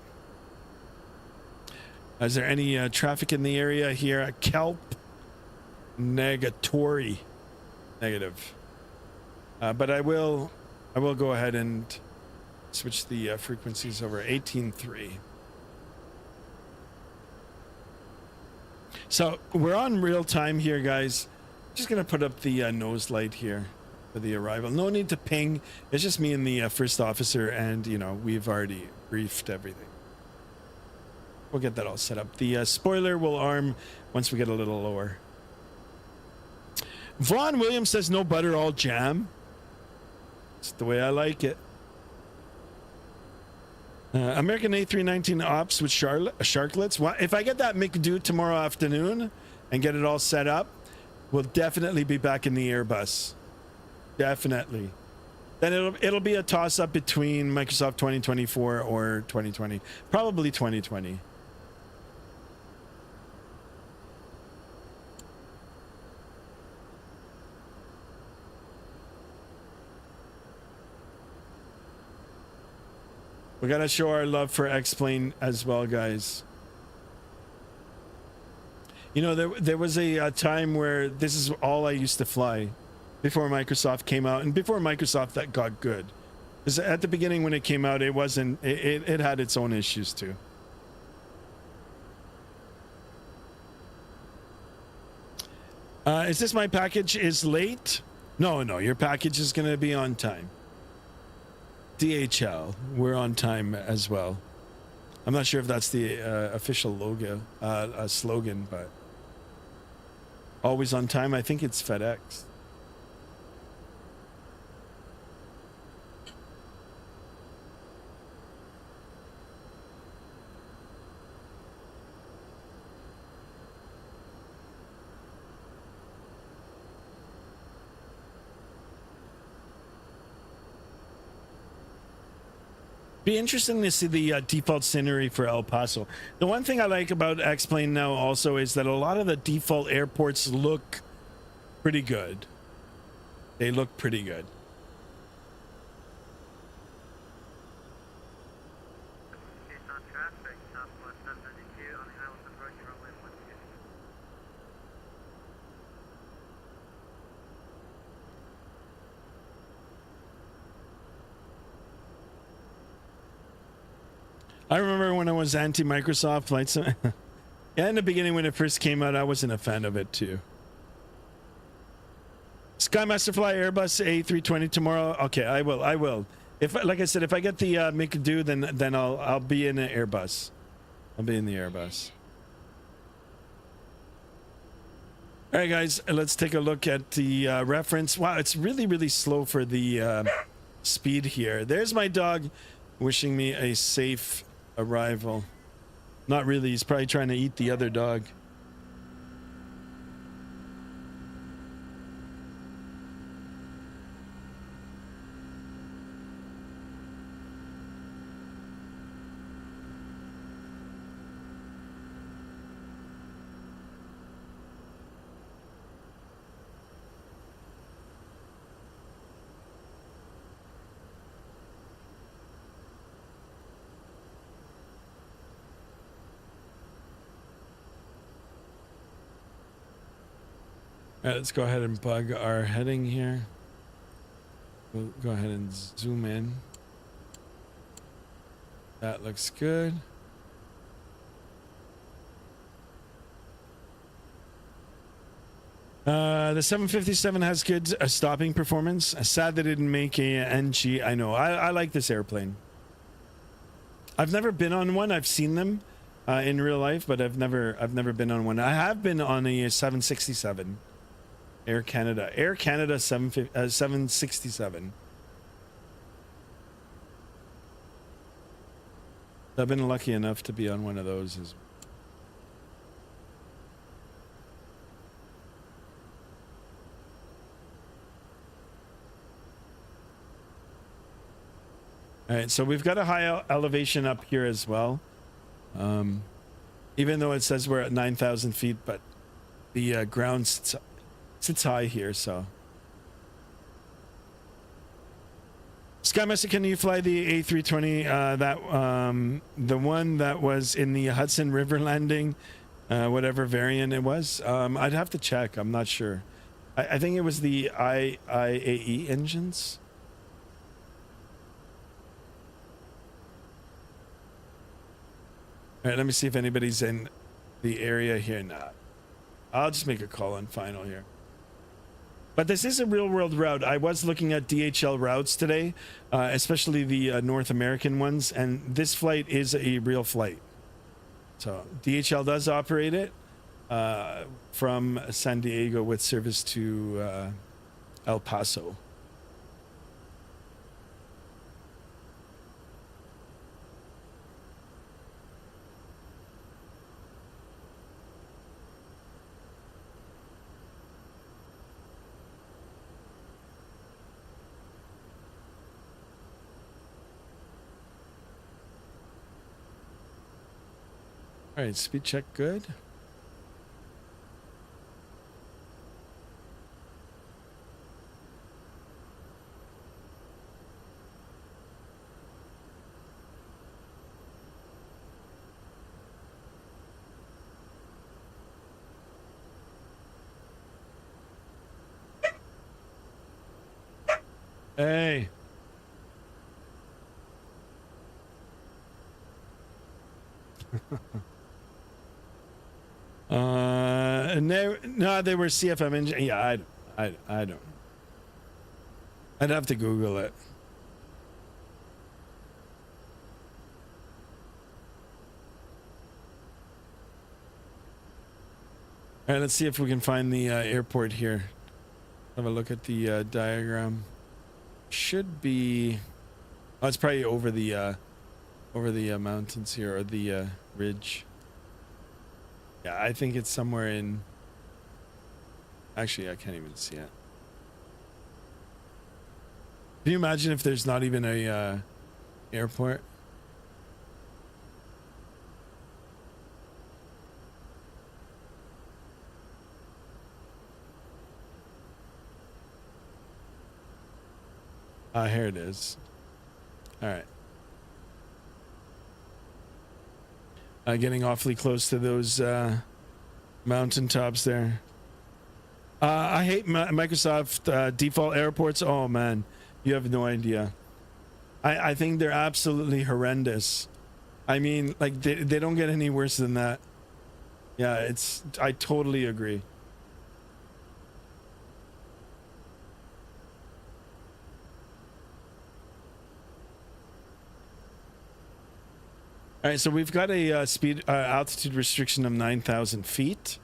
Is there any traffic in the area here at Kelp? Negatory. Negative. But I will go ahead and switch the frequencies over. 18.3. So we're on real time here, guys. Just gonna put up the nose light here for the arrival. No need to ping. It's just me and the first officer, and you know we've already briefed everything. We'll get that all set up. The spoiler will arm once we get a little lower. Vaughn Williams says no butter, all jam. It's the way I like it. American A319 ops with sharklets. If I get that McDo tomorrow afternoon and get it all set up, we'll definitely be back in the Airbus. Definitely. Then it'll be a toss up between Microsoft 2024 or 2020. Probably 2020. We gotta show our love for X-Plane as well, guys. You know, there was a time where this is all I used to fly before Microsoft came out, and before Microsoft that got good. Because at the beginning when it came out, it wasn't. It had its own issues too. Is this my package is late? No, your package is gonna be on time. DHL, we're on time as well. I'm not sure if that's the official logo, slogan, but always on time. I think it's FedEx. Be interesting to see the default scenery for El Paso. The one thing I like about X-Plane now also is that a lot of the default airports look pretty good. They look pretty good. I remember when I was anti-Microsoft FlightSim. Yeah, in the beginning when it first came out, I wasn't a fan of it too. Skymaster fly Airbus A320 tomorrow. Okay, I will. If, like I said, if I get the McDo, then I'll be in an Airbus. I'll be in the Airbus. All right, guys, let's take a look at the reference. Wow, it's really slow for the speed here. There's my dog wishing me a safe arrival. Not really, he's probably trying to eat the other dog. All right, let's go ahead and bug our heading here. We'll go ahead and zoom in. That looks good. The 757 has good stopping performance. Sad that it didn't make a NG. I know. I like this airplane. I've never been on one. I've seen them in real life, but I've never been on one. I have been on a 767. Air Canada 767. I've been lucky enough to be on one of those as well. All right, so we've got a high elevation up here as well. even though it says we're at 9,000 feet, but the ground sits high here, so. Skymaster, can you fly the A320, the one that was in the Hudson River landing, whatever variant it was? I'd have to check. I'm not sure. I think it was the IAE engines. All right, let me see if anybody's in the area here. Nah, I'll just make a call on final here. But this is a real world route. I was looking at DHL routes today, especially the North American ones, and this flight is a real flight. So DHL does operate it from San Diego with service to El Paso. All right, speed check good. Hey. No, they were CFM engine. Yeah, I don't. I'd have to Google it. All right, let's see if we can find the airport here. Have a look at the diagram. Should be. Oh, it's probably over the mountains here, or the ridge. Yeah, I think it's somewhere in. Actually, I can't even see it. Can you imagine if there's not even a airport? Here it is. All right. Getting awfully close to those mountaintops there. I hate Microsoft default airports. Oh man, you have no idea. I think they're absolutely horrendous. I mean, like they don't get any worse than that. Yeah, I totally agree. All right, so we've got a altitude restriction of 9,000 feet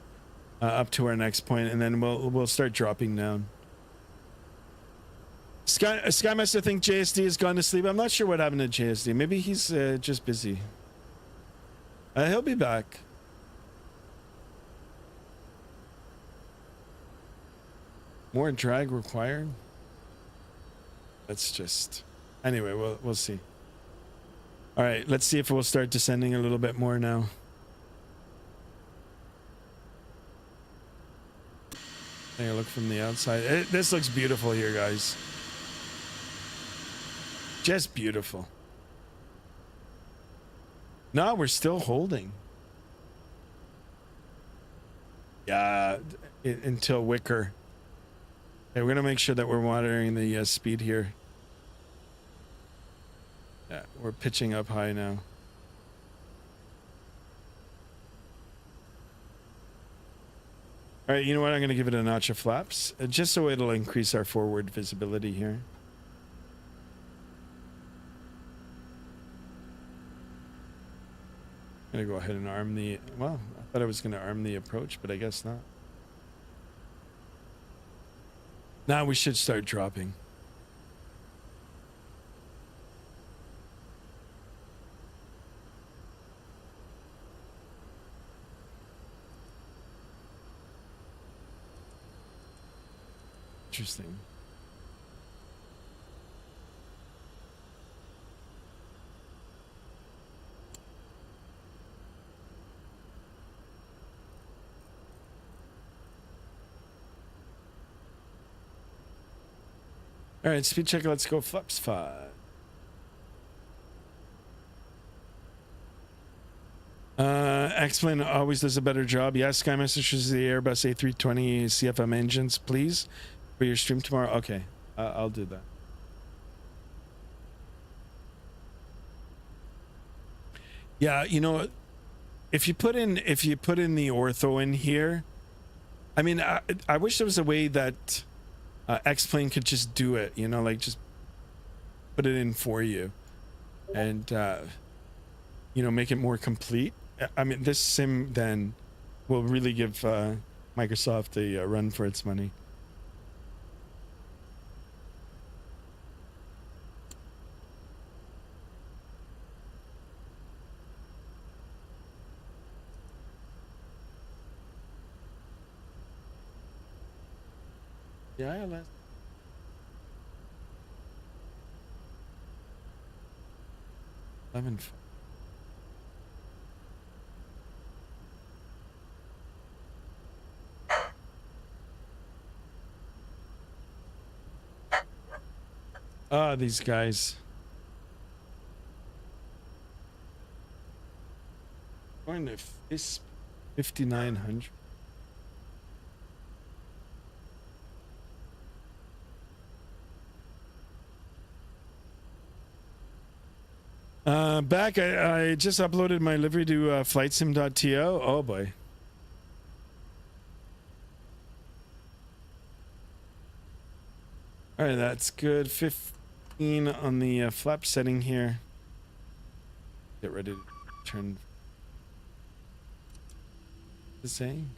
up to our next point, and then we'll start dropping down. Skymaster, I think JSD has gone to sleep. I'm not sure what happened to JSD. Maybe he's just busy. He'll be back. More drag required. That's just. Anyway, we'll see. All right, let's see if we'll start descending a little bit more now. Take a look from the outside. This looks beautiful here, guys. Just beautiful. No, we're still holding. Yeah, until Wicker. Okay, we're gonna make sure that we're monitoring the speed here. Yeah, we're pitching up high now. All right, you know what? I'm going to give it a notch of flaps, just so it'll increase our forward visibility here. I'm going to go ahead and arm the... Well, I thought I was going to arm the approach, but I guess not. Now we should start dropping. Interesting. All right, speed check. Let's go. Flaps 5. X-Plane always does a better job. Yes, Sky Message is the Airbus A320 CFM engines, please, for your stream tomorrow. Okay, I'll do that. Yeah, you know, if you put in the ortho in here, I mean, I wish there was a way that X-Plane could just do it. You know, like just put it in for you, and you know, make it more complete. I mean, this sim then will really give Microsoft a run for its money. Yeah, let's. Lemon. Ah, these guys. Going to this 5,900. Back, I just uploaded my livery to FlightSim.to. Oh boy. All right, that's good. 15 on the flap setting here. Get ready to turn. The same.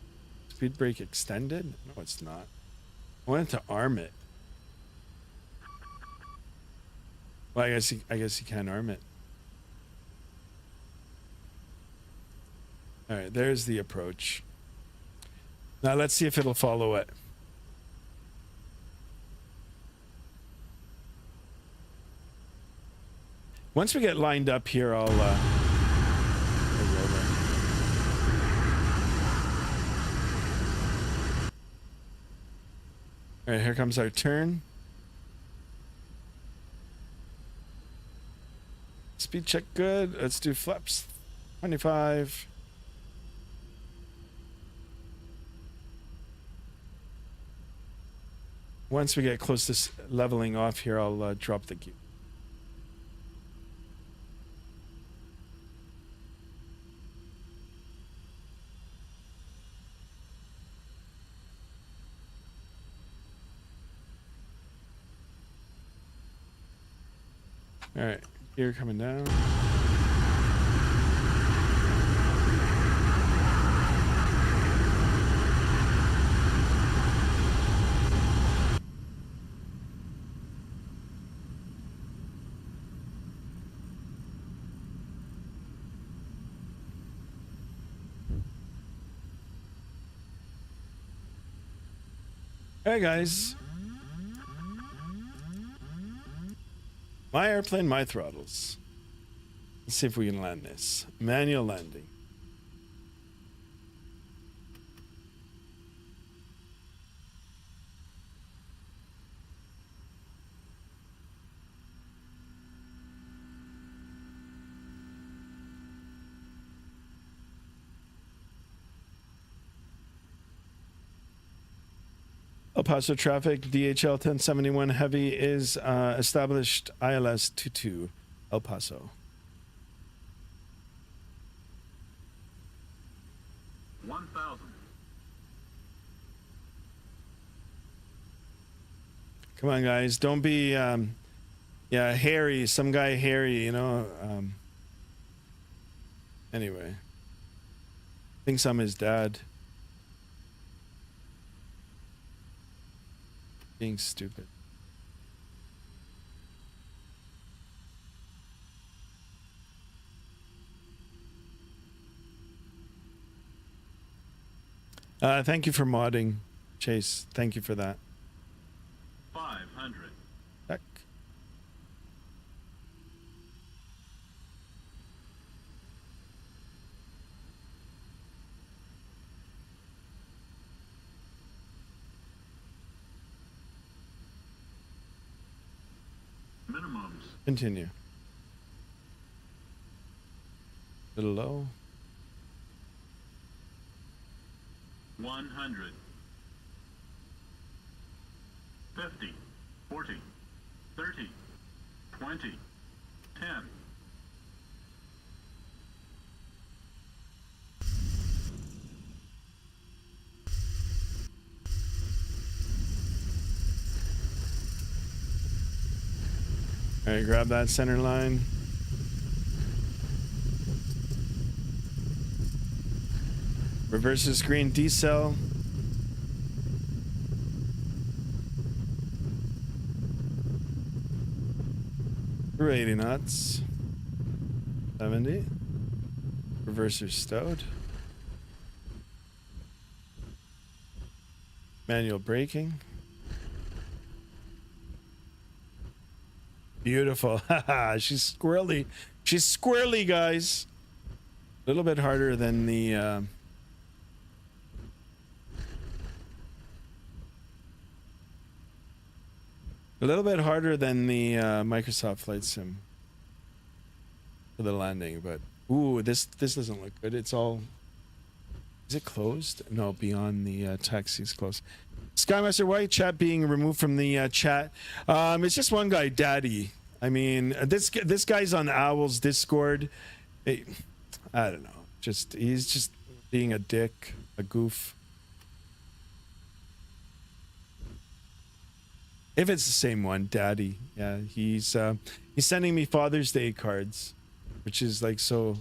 Speed brake extended? No, it's not. I wanted to arm it. Well, I guess you can arm it. All right, there's the approach. Now let's see if it'll follow it. Once we get lined up here, I'll roll there. All right, here comes our turn. Speed check good. Let's do flaps 25. Once we get close to leveling off here, I'll drop the gear. All right, gear coming down. Hey guys. My airplane, my throttles. Let's see if we can land this. Manual landing. El Paso traffic, DHL 1071 heavy is established ILS 22 El Paso. 1,000. Come on, guys. Don't be, yeah, Harry. Some guy Harry, you know. Anyway. Thinks I'm his dad. Being stupid. Thank you for modding, Chase. Thank you for that. 500. Heck. maximums. Continue. A little low. 100. 50. 40. 30. 20. 10. All right, grab that center line. Reverse the screen, decel. Through 80 knots. 70. Reverser stowed. Manual braking. Beautiful. Haha, she's squirrely. She's squirrely, guys. A little bit harder than the a little bit harder than the Microsoft Flight Sim for the landing, but ooh, this doesn't look good. It's all, is it closed? No, beyond the taxi's closed. Skymaster White chat being removed from the chat. It's just one guy, Daddy. I mean, this guy's on Owl's Discord. I don't know. He's just being a dick, a goof. If it's the same one, Daddy. Yeah, he's sending me Father's Day cards, which is like so.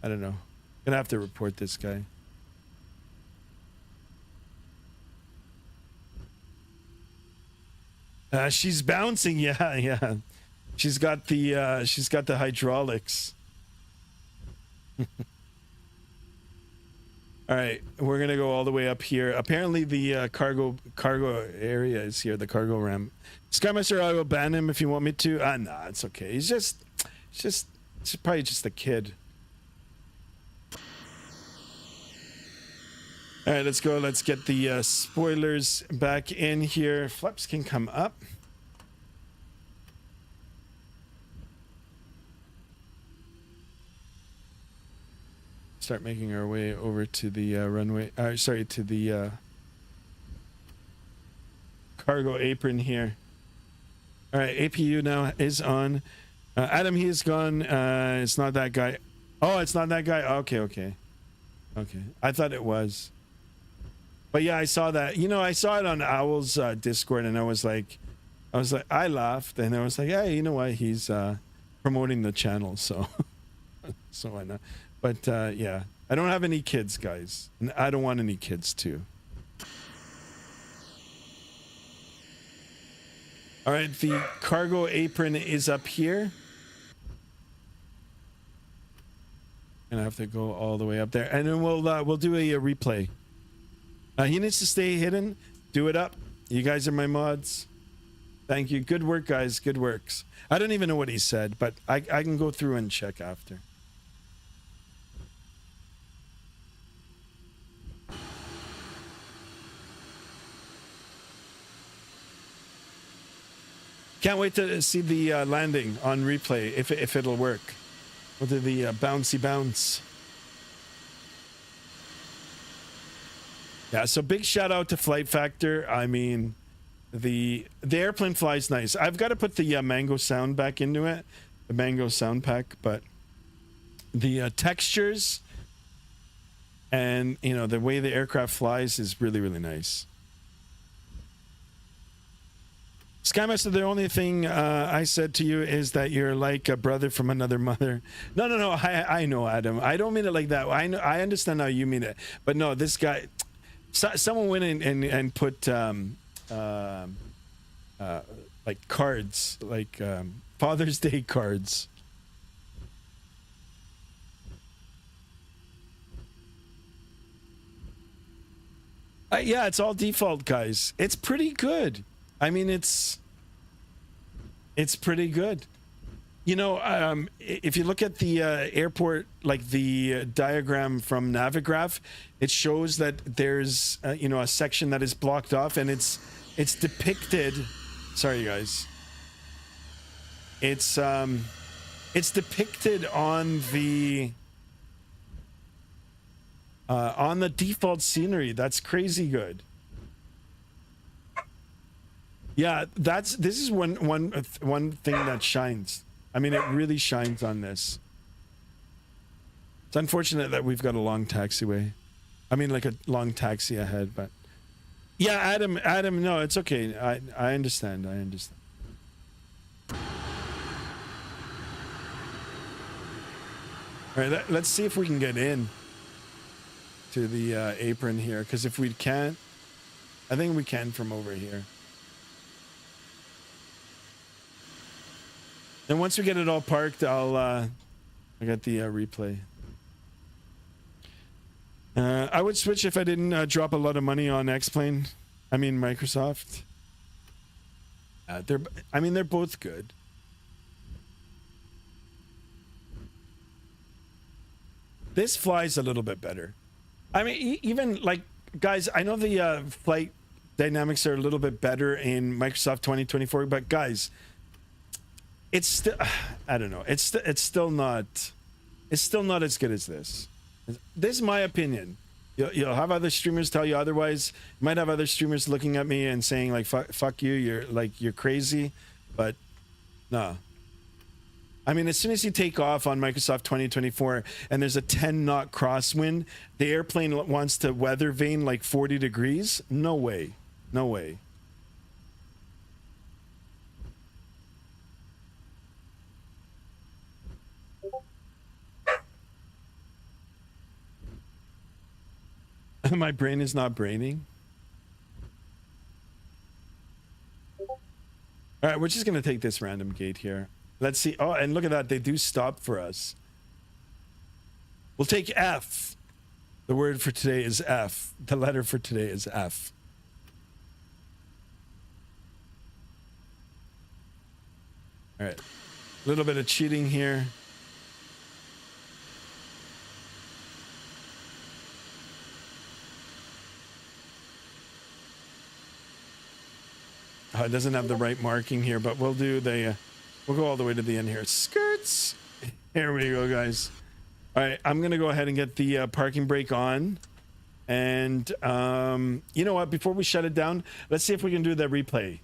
I don't know. Gonna have to report this guy. She's bouncing, yeah. She's got the hydraulics. All right, we're gonna go all the way up here. Apparently, the cargo area is here, the cargo ramp. Skymaster, I will ban him if you want me to. Nah, it's okay. He's probably just a kid. All right, let's go. Let's get the spoilers back in here. Flaps can come up. Start making our way over to the runway. Sorry, to the cargo apron here. All right, APU now is on. Adam, he is gone. It's not that guy. Oh, it's not that guy. Okay. I thought it was. But yeah, I saw that. You know, I saw it on Owl's Discord, and I was like, I laughed, and I was like, hey, you know what? He's promoting the channel, so so why not? But yeah, I don't have any kids, guys, and I don't want any kids too. All right, the cargo apron is up here. Gonna have to go all the way up there, and then we'll do a replay. He needs to stay hidden. Do it up. You guys are my mods. Thank you. Good work, guys. Good works. I don't even know what he said, but I can go through and check after. Can't wait to see the landing on replay, if it'll work. We'll do the bouncy bounce. Yeah, so big shout out to Flight Factor. I mean, the airplane flies nice. I've got to put the Mango sound back into it, the Mango sound pack, but the textures and, you know, the way the aircraft flies is really, really nice. Skymaster, the only thing I said to you is that you're like a brother from another mother. No. I know, Adam. I don't mean it like that. I understand how you mean it. But no, this guy... someone went in and put like cards, like Father's Day cards. Yeah, it's all default, guys. It's pretty good. I mean, it's pretty good. You know, if you look at the airport, like the diagram from Navigraph, it shows that there's, you know, a section that is blocked off, and it's depicted. Sorry, guys. it's depicted on the default scenery. That's crazy good. Yeah, this is one thing that shines. I mean, it really shines on this. It's unfortunate that we've got a long taxiway. I mean, like a long taxi ahead, but yeah, Adam, no, it's okay. I understand. All right, let's see if we can get in to the apron here, because if we can't, I think we can from over here. And once we get it all parked, I got the replay. I would switch if I didn't drop a lot of money on X-Plane. I mean, Microsoft. They're both good. This flies a little bit better. I mean, even like, guys, I know the flight dynamics are a little bit better in Microsoft 2024, but guys, it's still, I don't know. It's still not as good as this. This is my opinion. You'll have other streamers tell you otherwise. You might have other streamers looking at me and saying like, fuck you, you're crazy. But no. I mean, as soon as you take off on Microsoft 2024 and there's a 10-knot crosswind, the airplane wants to weather vane like 40 degrees. No way. No way. My brain is not braining. All right, we're just going to take this random gate here. Let's see. Oh, and look at that. They do stop for us. We'll take F. The word for today is F. The letter for today is F. All right. A little bit of cheating here. Oh, it doesn't have the right marking here, but we'll do the, we'll go all the way to the end here. Skirts. Here we go, guys. All right, I'm going to go ahead and get the parking brake on. And you know what? Before we shut it down, let's see if we can do the replay.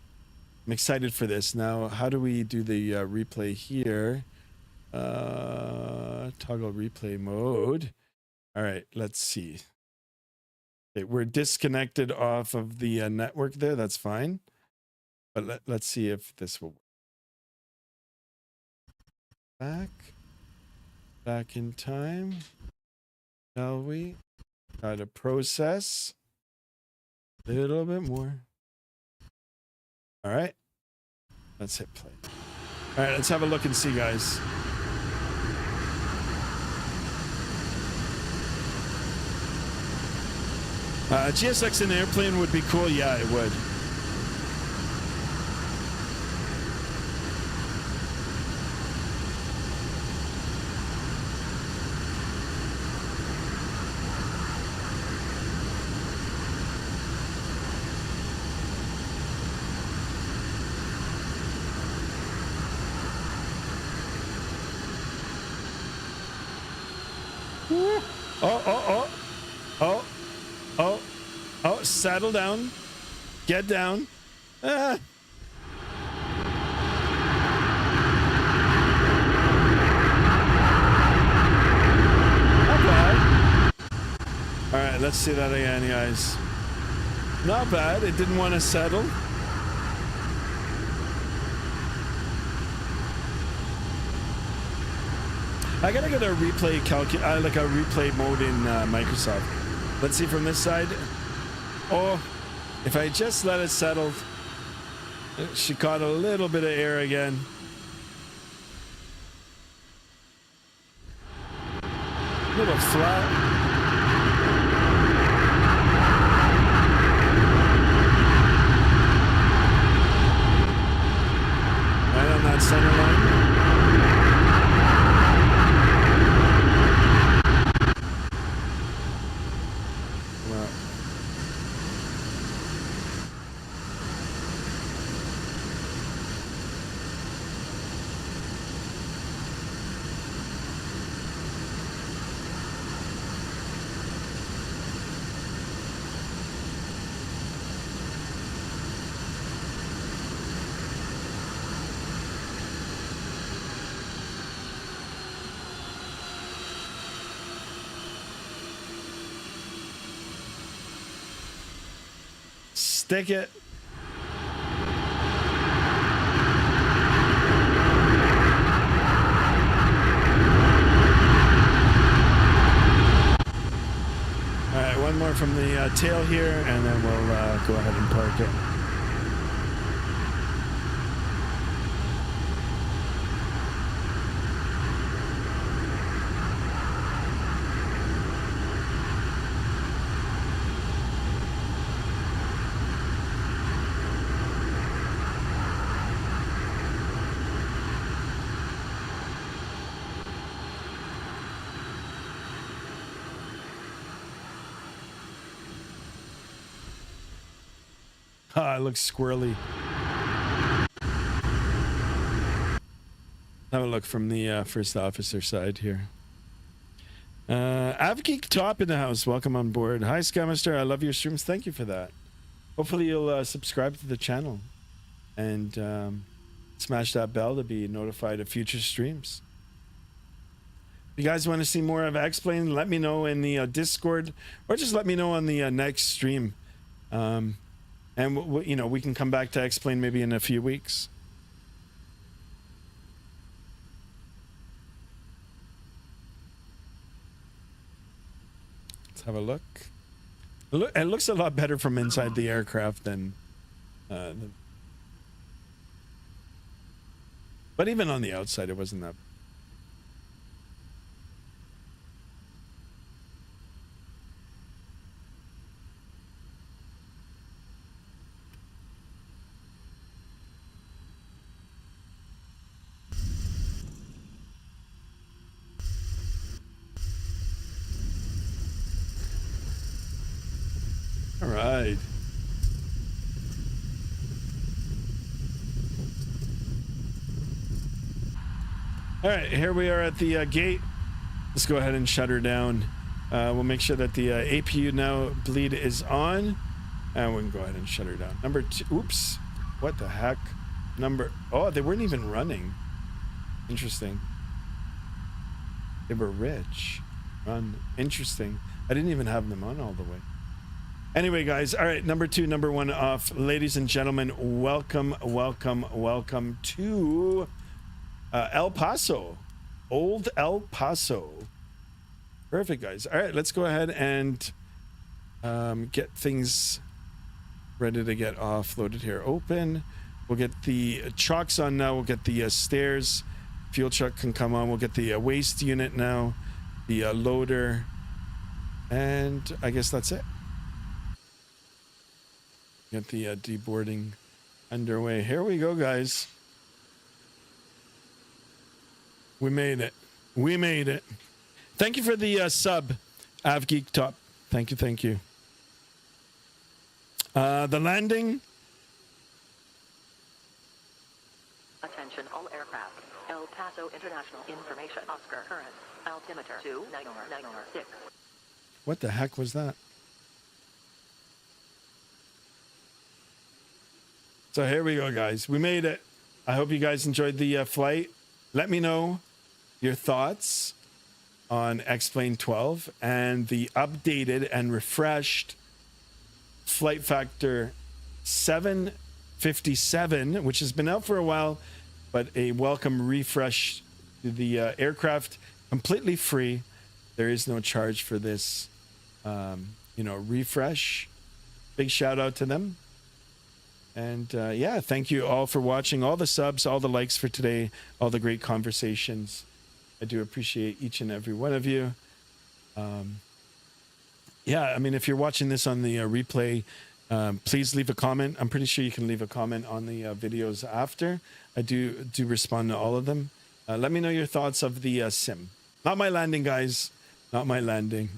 I'm excited for this. Now, how do we do the replay here? Toggle replay mode. All right, let's see. Okay, we're disconnected off of the network there. That's fine. But let's see if this will work. Back in time. Shall we? Try to process a little bit more. All right. Let's hit play. All right, let's have a look and see, guys. GSX in an airplane would be cool. Yeah, it would. Settle down. Get down. Ah. Not bad. All right, let's see that again, guys. Not bad. It didn't want to settle. I gotta get a replay like a replay mode in Microsoft. Let's see from this side. Oh, if I just let it settle, she caught a little bit of air again. A little flat. Right on that center line. stick it. All right, one more from the tail here, and then we'll go ahead and park it. Ah, it looks squirrely. Have a look from the first officer side here. Avgeek Top in the house. Welcome on board. Hi, Scamister. I love your streams. Thank you for that. Hopefully you'll subscribe to the channel and smash that bell to be notified of future streams. If you guys want to see more of X-Plane, let me know in the Discord, or just let me know on the next stream. And you know, we can come back to X-Plane maybe in a few weeks. Let's have a look. It looks a lot better from inside the aircraft than but even on the outside, it wasn't that. All right. All right, here we are at the gate. Let's go ahead and shut her down. We'll make sure that the APU now bleed is on, and we can go ahead and shut her down. Number 2. Oops. What the heck? Oh, they weren't even running. Interesting. They were rich. Interesting. I didn't even have them on all the way. Anyway, guys, all right, number 2, number 1 off. Ladies and gentlemen, welcome to El Paso. Old El Paso. Perfect, guys. All right, let's go ahead and get things ready to get offloaded here. Open. We'll get the chocks on now. We'll get the stairs. Fuel truck can come on. We'll get the waste unit now. The loader. And I guess that's it. Get the deboarding underway. Here we go, guys. We made it. We made it. Thank you for the sub, Avgeek Top. Thank you, thank you. The landing. Attention all aircraft. El Paso International Information. Oscar current. Altimeter 29906. What the heck was that? So here we go, guys. We made it. I hope you guys enjoyed the flight. Let me know your thoughts on X-Plane 12 and the updated and refreshed Flight Factor 757, which has been out for a while, but a welcome refresh to the aircraft, completely free. There is no charge for this, refresh. Big shout out to them. And yeah, thank you all for watching, all the subs, all the likes for today, all the great conversations. I do appreciate each and every one of you. Yeah, I mean, if you're watching this on the replay, please leave a comment. I'm pretty sure you can leave a comment on the videos after. I do respond to all of them. Let me know your thoughts of the sim. Not my landing, guys. Not my landing.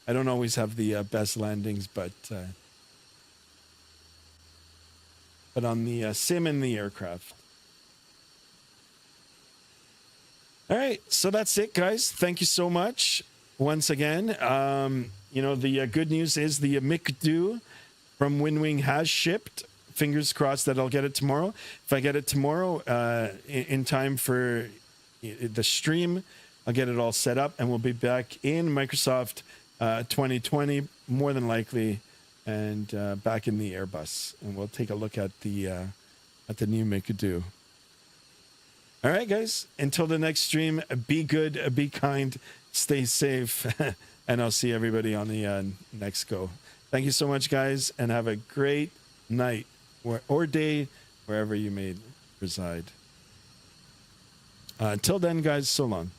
I don't always have the best landings, but on the sim and the aircraft. All right, so that's it, guys. Thank you so much once again. The good news is the McDo from WinWing has shipped. Fingers crossed that I'll get it tomorrow. If I get it tomorrow in time for the stream, I'll get it all set up and we'll be back in Microsoft 2020, more than likely and back in the Airbus, and we'll take a look at the new Mikidu. All right, guys. Until the next stream, be good, be kind, stay safe, and I'll see everybody on the next go. Thank you so much, guys, and have a great night or day, wherever you may reside. Until then, guys, so long.